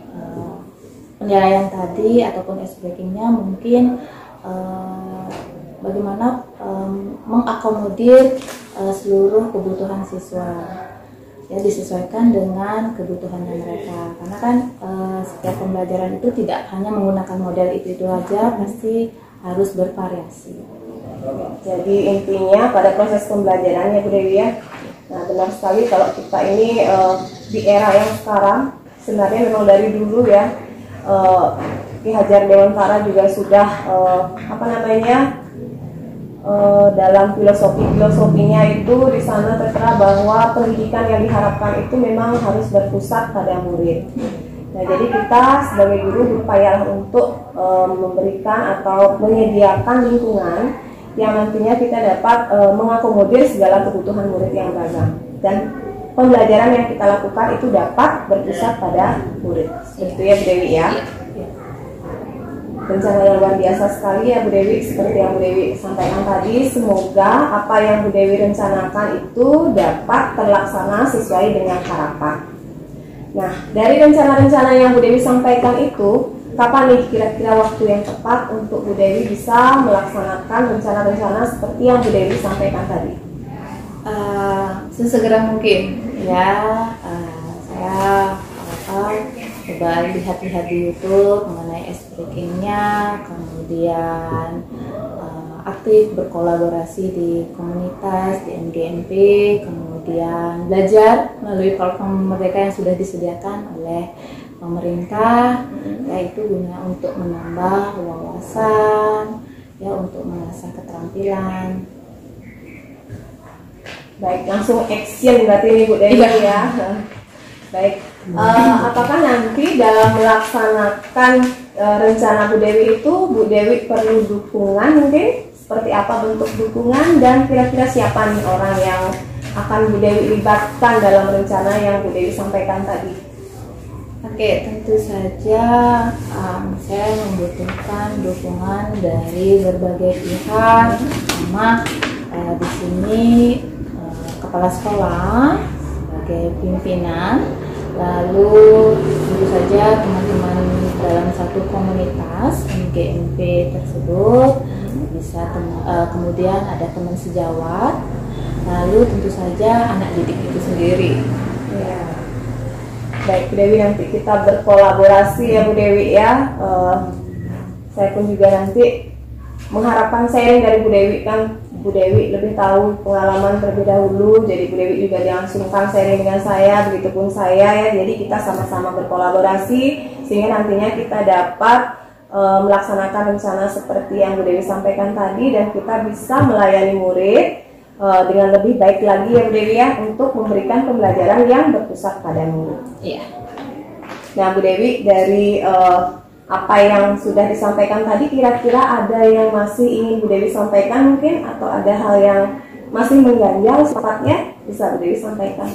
penilaian tadi ataupun ice breakingnya, mungkin bagaimana mengakomodir seluruh kebutuhan siswa. Ya, disesuaikan dengan kebutuhannya mereka, karena kan setiap pembelajaran itu tidak hanya menggunakan model itu aja, pasti harus bervariasi. Jadi intinya pada proses pembelajaran ya Bu Dewi ya. Nah benar sekali kalau kita ini di era yang sekarang sebenarnya memang dari dulu ya Ki Hajar Dewantara juga sudah dalam filosofinya itu di sana tertera bahwa pendidikan yang diharapkan itu memang harus berpusat pada murid. Nah jadi kita sebagai guru berupaya untuk memberikan atau menyediakan lingkungan yang nantinya kita dapat mengakomodir segala kebutuhan murid yang beragam, dan pembelajaran yang kita lakukan itu dapat berpusat pada murid. Seperti itu ya Bu Dewi ya. Rencana yang luar biasa sekali ya Bu Dewi, seperti yang Bu Dewi sampaikan tadi. Semoga apa yang Bu Dewi rencanakan itu dapat terlaksana sesuai dengan harapan. Nah dari rencana-rencana yang Bu Dewi sampaikan itu, kapan nih kira-kira waktu yang tepat untuk Bu Dewi bisa melaksanakan rencana-rencana seperti yang Bu Dewi sampaikan tadi? Sesegera mungkin ya. Saya coba lihat-lihat di YouTube mengenai ice breaking-nya, kemudian aktif berkolaborasi di komunitas, di MGMP, kemudian belajar melalui platform mereka yang sudah disediakan oleh pemerintah, yaitu guna untuk menambah wawasan, ya untuk mengasah keterampilan. Baik, langsung action berarti ini Bu Dewi ya. Baik, apakah nanti dalam melaksanakan rencana Bu Dewi itu Bu Dewi perlu dukungan mungkin? Seperti apa bentuk dukungan dan kira-kira siapa nih orang yang akan Bu Dewi libatkan dalam rencana yang Bu Dewi sampaikan tadi? Oke, tentu saja saya membutuhkan dukungan dari berbagai pihak. Pertama, di sini kepala sekolah sebagai pimpinan, lalu tentu saja teman-teman dalam satu komunitas MGMP tersebut, bisa kemudian ada teman sejawat, lalu tentu saja anak didik itu sendiri. Ya. Baik Bu Dewi, nanti kita berkolaborasi ya Bu Dewi ya. Saya pun juga nanti mengharapkan sharing dari Bu Dewi, kan Bu Dewi lebih tahu pengalaman terlebih dahulu, jadi Bu Dewi juga dilangsungkan sharing dengan saya, begitupun saya ya. Jadi kita sama-sama berkolaborasi sehingga nantinya kita dapat melaksanakan rencana seperti yang Bu Dewi sampaikan tadi, dan kita bisa melayani murid dengan lebih baik lagi ya Bu Dewi ya, untuk memberikan pembelajaran yang berpusat pada murid. Iya. Nah Bu Dewi, dari apa yang sudah disampaikan tadi, kira-kira ada yang masih ingin Bu Dewi sampaikan mungkin, atau ada hal yang masih mengganjal sifatnya, bisa Bu Dewi sampaikan?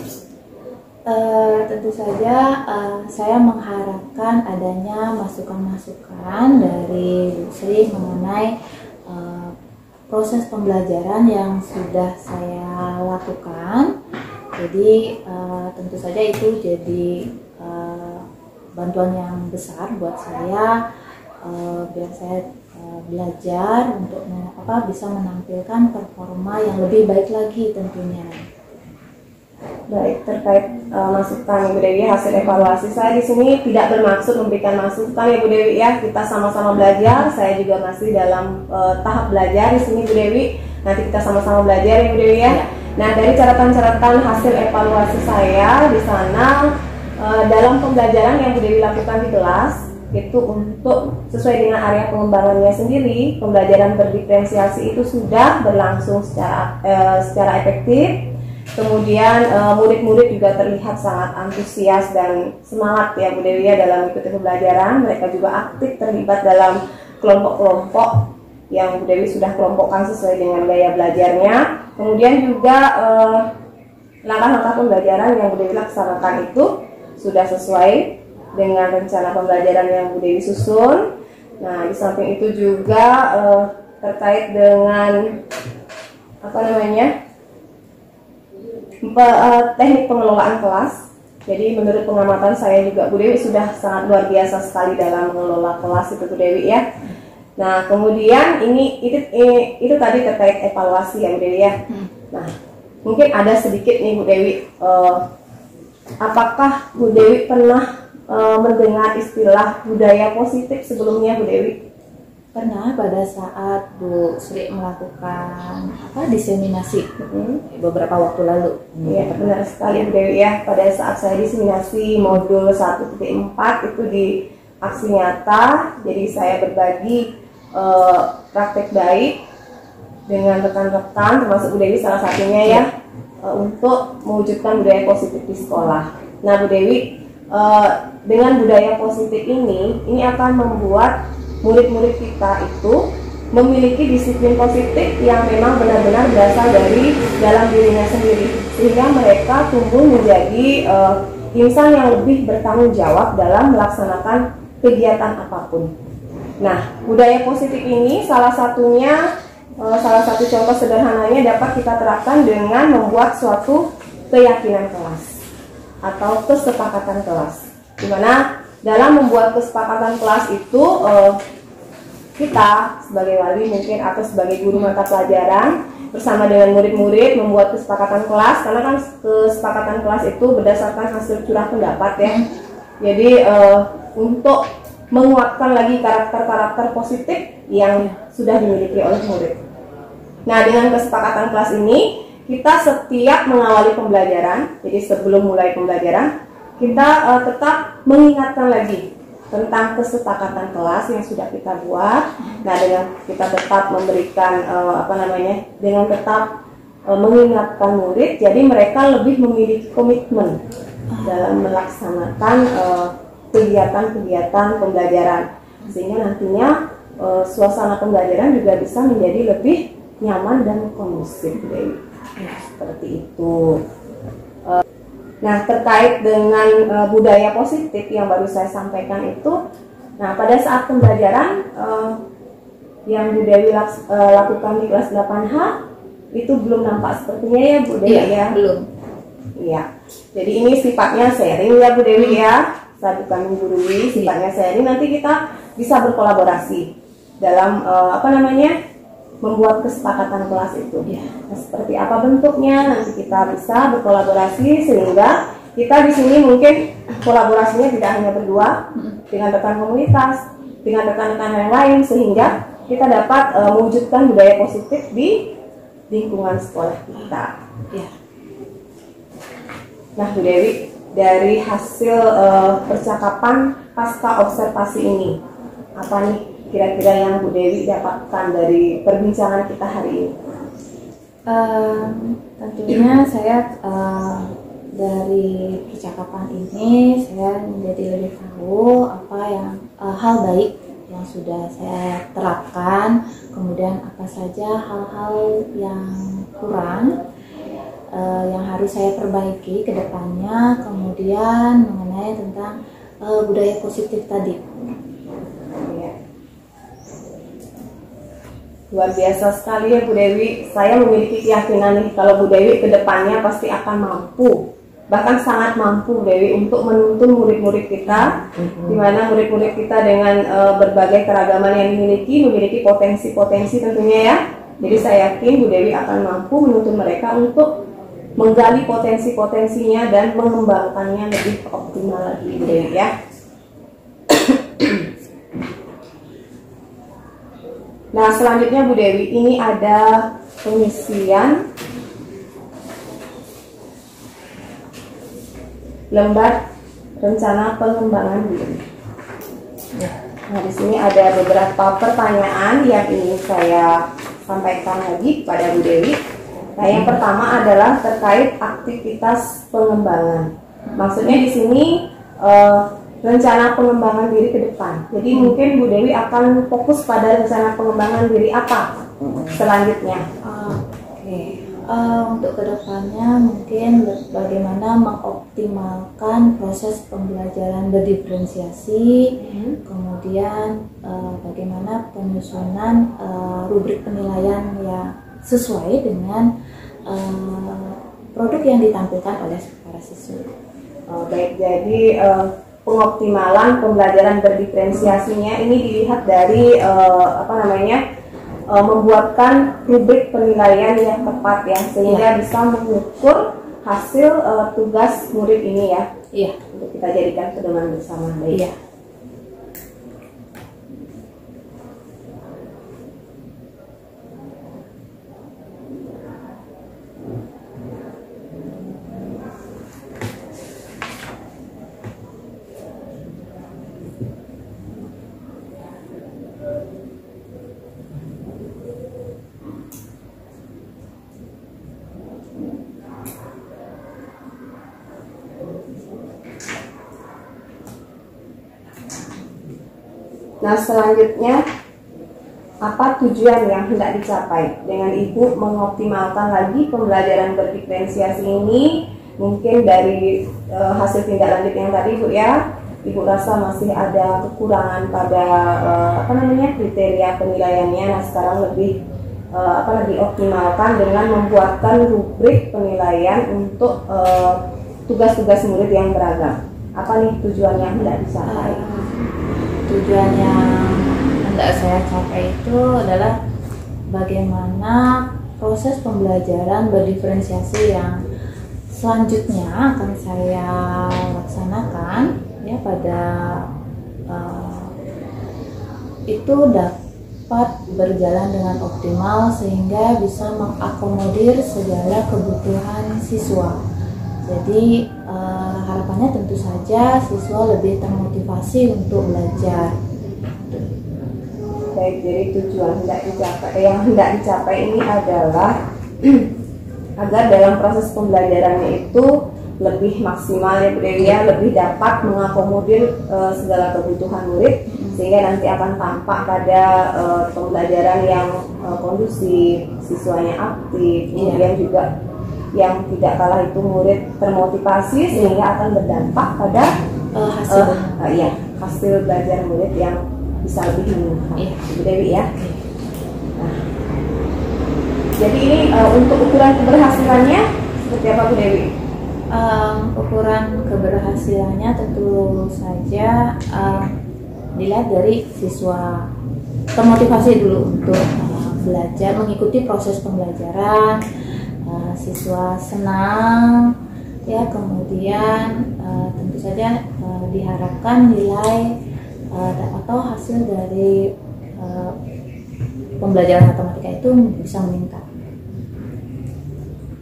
Tentu saja saya mengharapkan adanya masukan-masukan dari Bu Sri mengenai proses pembelajaran yang sudah saya lakukan. Jadi tentu saja itu jadi bantuan yang besar buat saya, biar saya belajar untuk bisa menampilkan performa yang lebih baik lagi tentunya. Baik, terkait masukan Bu Dewi hasil evaluasi, saya di sini tidak bermaksud memberikan masukan ya Bu Dewi ya. Kita sama-sama belajar. Saya juga masih dalam tahap belajar di sini Bu Dewi. Nanti kita sama-sama belajar ya Bu Dewi ya. Nah dari catatan-catatan hasil evaluasi saya di sana, dalam pembelajaran yang Bu Dewi lakukan di kelas itu untuk sesuai dengan area pengembangannya sendiri, pembelajaran berdiferensiasi itu sudah berlangsung secara efektif. Kemudian murid-murid juga terlihat sangat antusias dan semangat ya Bu Dewi ya dalam mengikuti pembelajaran. Mereka juga aktif terlibat dalam kelompok-kelompok yang Bu Dewi sudah kelompokkan sesuai dengan gaya belajarnya. Kemudian juga langkah-langkah pembelajaran yang Bu Dewi laksanakan itu sudah sesuai dengan rencana pembelajaran yang Bu Dewi susun. Nah, di samping itu juga terkait dengan teknik pengelolaan kelas. Jadi menurut pengamatan saya juga Bu Dewi sudah sangat luar biasa sekali dalam mengelola kelas itu Bu Dewi ya. Nah kemudian itu tadi terkait evaluasi ya Bu Dewi ya. Nah mungkin ada sedikit nih Bu Dewi, apakah Bu Dewi pernah mendengar istilah budaya positif sebelumnya Bu Dewi? Pernah pada saat Bu Sri melakukan diseminasi beberapa waktu lalu. Iya, benar sekali Bu Dewi ya. Pada saat saya diseminasi modul 1.4 itu di aksi nyata, jadi saya berbagi praktek baik dengan rekan-rekan, termasuk Bu Dewi salah satunya ya, untuk mewujudkan budaya positif di sekolah. Nah Bu Dewi, dengan budaya positif ini akan membuat murid-murid kita itu memiliki disiplin positif yang memang benar-benar berasal dari dalam dirinya sendiri, sehingga mereka tumbuh menjadi insan yang lebih bertanggung jawab dalam melaksanakan kegiatan apapun. Nah, budaya positif ini salah satu contoh sederhananya dapat kita terapkan dengan membuat suatu keyakinan kelas atau kesepakatan kelas, di mana dalam membuat kesepakatan kelas itu kita sebagai wali mungkin atau sebagai guru mata pelajaran bersama dengan murid-murid membuat kesepakatan kelas, karena kan kesepakatan kelas itu berdasarkan hasil curah pendapat ya. Jadi untuk menguatkan lagi karakter-karakter positif yang sudah dimiliki oleh murid. Nah, dengan kesepakatan kelas ini kita setiap mengawali pembelajaran, jadi sebelum mulai pembelajaran kita tetap mengingatkan lagi tentang kesepakatan kelas yang sudah kita buat. Nah, dengan kita tetap memberikan dengan tetap mengingatkan murid, jadi mereka lebih memiliki komitmen dalam melaksanakan kegiatan-kegiatan pembelajaran, sehingga nantinya suasana pembelajaran juga bisa menjadi lebih nyaman dan kondusif. Seperti itu. Nah, terkait dengan budaya positif yang baru saya sampaikan itu, nah pada saat pembelajaran yang Bu Dewi lakukan di kelas 8H itu belum nampak sepertinya ya Bu Dewi ya? Belum. Iya. Jadi ini sifatnya sharing ya Bu Dewi ya. Saya bukan menggurui, sifatnya sharing. Nanti kita bisa berkolaborasi dalam membuat kesepakatan kelas itu. Nah, seperti apa bentuknya nanti kita bisa berkolaborasi, sehingga kita di sini mungkin kolaborasinya tidak hanya berdua dengan rekan komunitas, dengan rekan-rekan yang lain, sehingga kita dapat mewujudkan budaya positif di lingkungan sekolah kita. Nah Bu Dewi, dari hasil percakapan pasca observasi ini, apa nih kira-kira yang Bu Dewi dapatkan dari perbincangan kita hari ini? Tentunya saya dari percakapan ini saya menjadi lebih tahu apa yang hal baik yang sudah saya terapkan, kemudian apa saja hal-hal yang kurang yang harus saya perbaiki ke depannya, kemudian mengenai tentang budaya positif tadi. Luar biasa sekali ya Bu Dewi. Saya memiliki keyakinan nih kalau Bu Dewi ke depannya pasti akan mampu, bahkan sangat mampu Bu Dewi untuk menuntun murid-murid kita, di mana murid-murid kita dengan berbagai keragaman yang memiliki potensi-potensi tentunya ya. Jadi saya yakin Bu Dewi akan mampu menuntun mereka untuk menggali potensi-potensinya dan mengembangkannya lebih optimal lagi Bu Dewi ya. Nah, selanjutnya Bu Dewi, ini ada pengisian lembar rencana pengembangan diri. Nah, di sini ada beberapa pertanyaan yang ingin saya sampaikan lagi kepada Bu Dewi. Nah, yang pertama adalah terkait aktivitas pengembangan. Maksudnya di sini rencana pengembangan diri ke depan. Jadi mungkin Bu Dewi akan fokus pada rencana pengembangan diri apa selanjutnya? Untuk kedepannya mungkin bagaimana mengoptimalkan proses pembelajaran berdiferensiasi, kemudian bagaimana penyusunan rubrik penilaian yang sesuai dengan produk yang ditampilkan oleh para siswa. Baik, jadi pengoptimalan pembelajaran berdiferensiasinya ini dilihat dari membuatkan rubrik penilaian yang tepat ya, sehingga bisa mengukur hasil tugas murid ini ya. Untuk kita jadikan pedoman bersama. Baik. Nah, selanjutnya apa tujuan yang hendak dicapai dengan Ibu mengoptimalkan lagi pembelajaran berdiferensiasi ini? Mungkin dari hasil tindak lanjut yang tadi Bu ya, Ibu rasa masih ada kekurangan pada kriteria penilaiannya. Nah, sekarang lebih optimalkan dengan membuatkan rubrik penilaian untuk tugas-tugas murid yang beragam. Apa nih tujuan yang hendak dicapai? Tujuan yang hendak saya capai itu adalah bagaimana proses pembelajaran berdiferensiasi yang selanjutnya akan saya laksanakan ya pada itu dapat berjalan dengan optimal sehingga bisa mengakomodir segala kebutuhan siswa. Jadi harapannya tentu saja siswa lebih termotivasi untuk belajar. Baik, jadi tujuan yang hendak dicapai ini adalah agar dalam proses pembelajarannya itu lebih maksimal ya Bu Dewi ya, lebih dapat mengakomodir segala kebutuhan murid sehingga nanti akan tampak pada pembelajaran yang kondusif, siswanya aktif, kemudian juga yang tidak kalah itu murid termotivasi sehingga akan berdampak pada hasil belajar murid yang bisa lebih meningkat, Bu Dewi ya. Nah, jadi ini untuk ukuran keberhasilannya seperti apa Bu Dewi? Ukuran keberhasilannya tentu saja dilihat dari siswa termotivasi dulu untuk belajar, mengikuti proses pembelajaran, siswa senang ya, kemudian tentu saja diharapkan nilai atau hasil dari pembelajaran matematika itu bisa meningkat.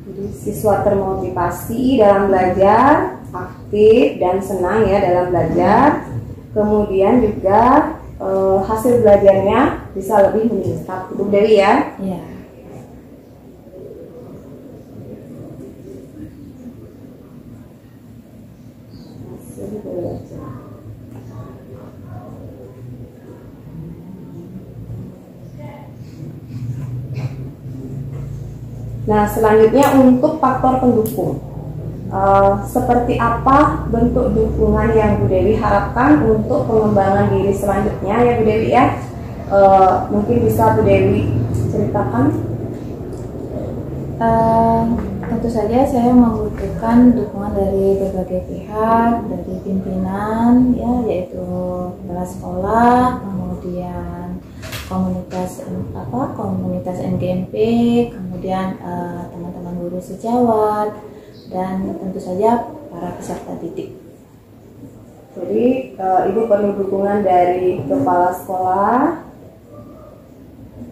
Jadi siswa termotivasi dalam belajar, aktif dan senang ya dalam belajar, kemudian juga hasil belajarnya bisa lebih meningkat, Bu Dewi ya. Iya. Hasil belajar. Nah, selanjutnya untuk faktor pendukung, seperti apa bentuk dukungan yang Bu Dewi harapkan untuk pengembangan diri selanjutnya ya Bu Dewi ya? Mungkin bisa Bu Dewi ceritakan? Tentu saja saya membutuhkan dukungan dari berbagai pihak, dari pimpinan ya, yaitu kepala sekolah, kemudian komunitas NGMP, kemudian teman-teman guru sejawat, dan tentu saja para peserta didik. Jadi Ibu perlu dukungan dari kepala sekolah,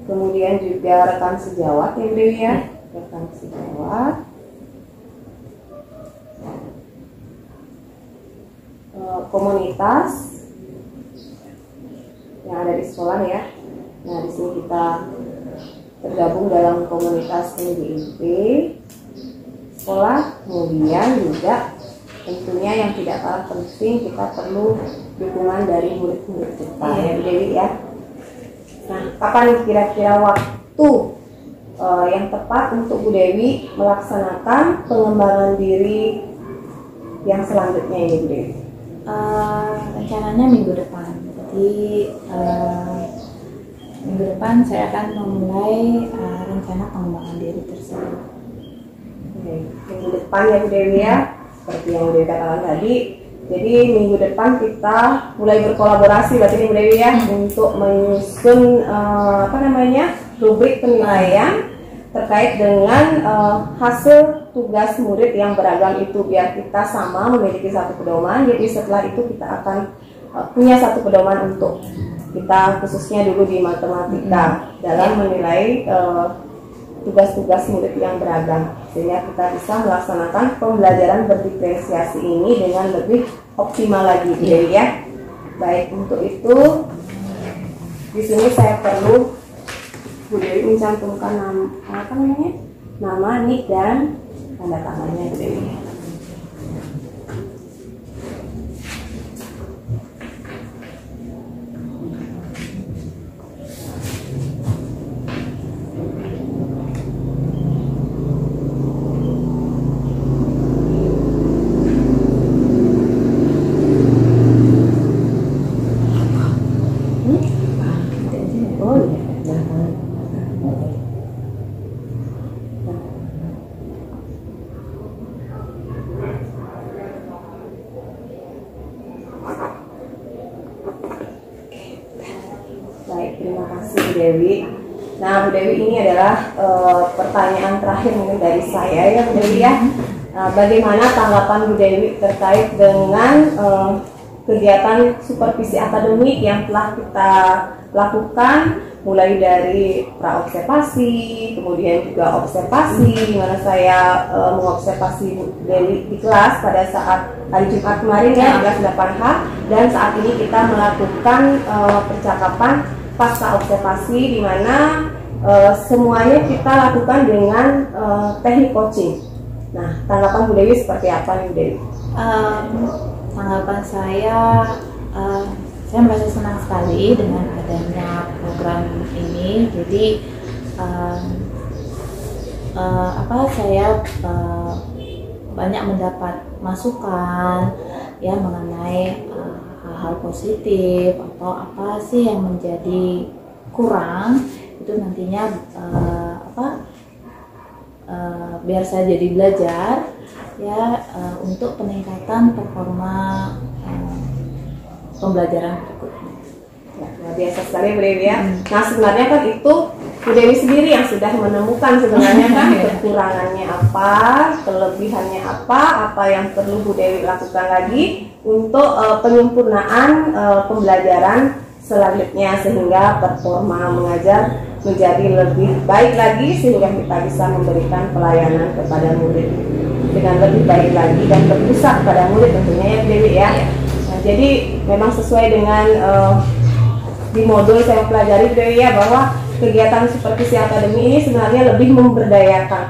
kemudian juga rekan sejawat ya Bu Dewi ya, rekan sejawat, komunitas yang ada di sekolah ya. Nah, di sini kita tergabung dalam komunitas NGMP sekolah, kemudian juga tentunya yang tidak kalah penting kita perlu dukungan dari murid-murid kita ya Bu Dewi ya. Nah, kapan kira-kira waktu yang tepat untuk Bu Dewi melaksanakan pengembangan diri yang selanjutnya ini Bu Dewi? Rencananya minggu depan. Jadi minggu depan saya akan memulai rencana pengembangan diri tersebut. Minggu depan ya Bu Dewi ya, seperti yang Bu Dewi katakan tadi. Jadi minggu depan kita mulai berkolaborasi berarti Bu Dewi ya, untuk menyusun rubrik penilaian terkait dengan hasil tugas murid yang beragam itu, biar kita sama memiliki satu pedoman. Jadi setelah itu kita akan punya satu pedoman untuk kita khususnya dulu di matematika dalam menilai tugas-tugas murid yang beragam, sehingga kita bisa melaksanakan pembelajaran berdiferensiasi ini dengan lebih optimal lagi ya. Baik, untuk itu di sini saya perlu Bu Dewi mencantumkan nama, nik dan tanda tangannya Bu Dewi. Nah, Bu Dewi, ini adalah pertanyaan terakhir mungkin dari saya ya, Bu Dewi ya. Bagaimana tanggapan Bu Dewi terkait dengan kegiatan supervisi akademik yang telah kita lakukan, mulai dari praobservasi, kemudian juga observasi, di mana saya mengobservasi Bu Dewi di kelas pada saat hari Jumat kemarin ya, kelas 8H, dan saat ini kita melakukan percakapan pasca observasi, di mana semuanya kita lakukan dengan teknik coaching. Nah, tanggapan Bu Dewi seperti apa nih, Bu Dewi? Tanggapan saya merasa senang sekali dengan adanya program ini. Jadi saya banyak mendapat masukan ya mengenai hal-hal positif atau apa sih yang menjadi kurang, itu nantinya biar saya jadi belajar ya untuk peningkatan performa pembelajaran berikutnya. Ya, luar biasa sekali Bu Dewi ya. Nah, sebenarnya kan itu Bu Dewi sendiri yang sudah menemukan sebenarnya kan kekurangannya apa, kelebihannya apa yang perlu Bu Dewi lakukan lagi untuk penyempurnaan pembelajaran selanjutnya, sehingga performa mengajar menjadi lebih baik lagi, sehingga kita bisa memberikan pelayanan kepada murid dengan lebih baik lagi dan berpusat pada murid tentunya ya Bu Dewi ya. Nah, jadi memang sesuai dengan di modul saya pelajari Bu Dewi ya, bahwa kegiatan supervisi akademi ini sebenarnya lebih memberdayakan,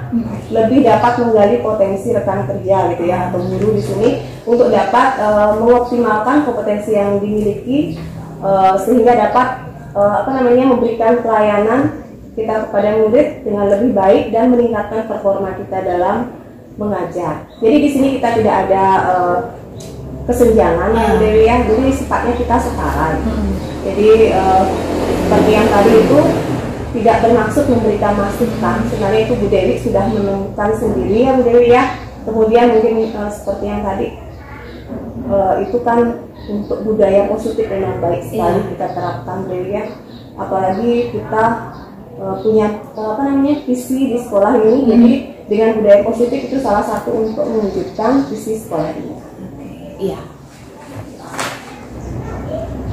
lebih dapat menggali potensi rekan kerja gitu ya, atau guru di sini untuk dapat mengoptimalkan kompetensi yang dimiliki, sehingga dapat memberikan pelayanan kita kepada murid dengan lebih baik dan meningkatkan performa kita dalam mengajar. Jadi di sini kita tidak ada kesenjangan ya Bu Dewi ya, jadi sifatnya kita setara. Jadi seperti yang tadi itu tidak bermaksud memberikan masukan, sebenarnya itu Bu Dewi sudah menemukan sendiri ya Bu Dewi ya. Kemudian mungkin seperti yang tadi itu kan untuk budaya positif memang baik sekali kita terapkan Bu Dewi ya. Apalagi kita punya visi di sekolah ini, jadi dengan budaya positif itu salah satu untuk mewujudkan visi sekolah ini. Iya.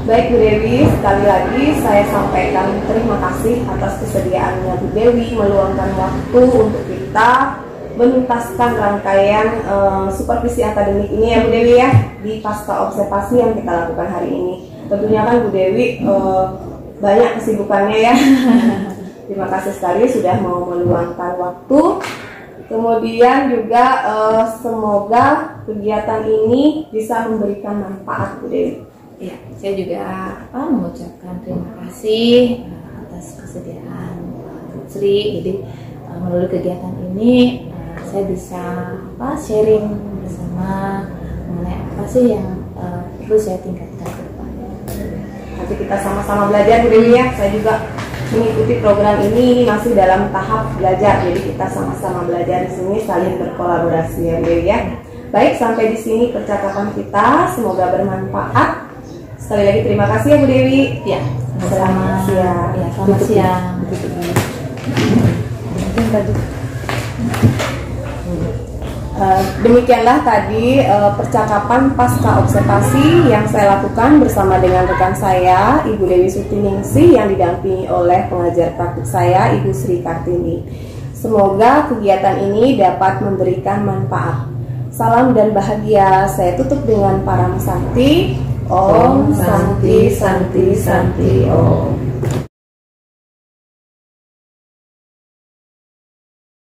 Baik Bu Dewi, sekali lagi saya sampaikan terima kasih atas kesediaannya Bu Dewi meluangkan waktu untuk kita menuntaskan rangkaian supervisi akademik ini ya Bu Dewi ya, di pasca observasi yang kita lakukan hari ini. Tentunya kan Bu Dewi banyak kesibukannya ya. Terima kasih sekali sudah mau meluangkan waktu. Kemudian juga semoga kegiatan ini bisa memberikan manfaat Bu Dewi. Ya, saya juga mengucapkan terima kasih atas kesediaan Bu Sri. Jadi melalui kegiatan ini saya bisa sharing bersama mengenai apa sih yang perlu saya tingkatkan ke depannya. Nanti kita sama-sama belajar Bu Dewi ya. Saya juga mengikuti program ini masih dalam tahap belajar, jadi kita sama-sama belajar di sini, saling berkolaborasi ya Bu Dewi ya. Baik, sampai di sini percakapan kita, semoga bermanfaat. Sekali lagi terima kasih ya Bu Dewi. Ya, selamat siang. Ya, selamat siang. Demikianlah tadi percakapan pasca observasi yang saya lakukan bersama dengan rekan saya Ibu Dewi Sutiningsih yang didampingi oleh pengajar praktik saya Ibu Sri Kartini. Semoga kegiatan ini dapat memberikan manfaat. Salam dan bahagia. Saya tutup dengan Param Santi. Om Santi Santi Santi Om.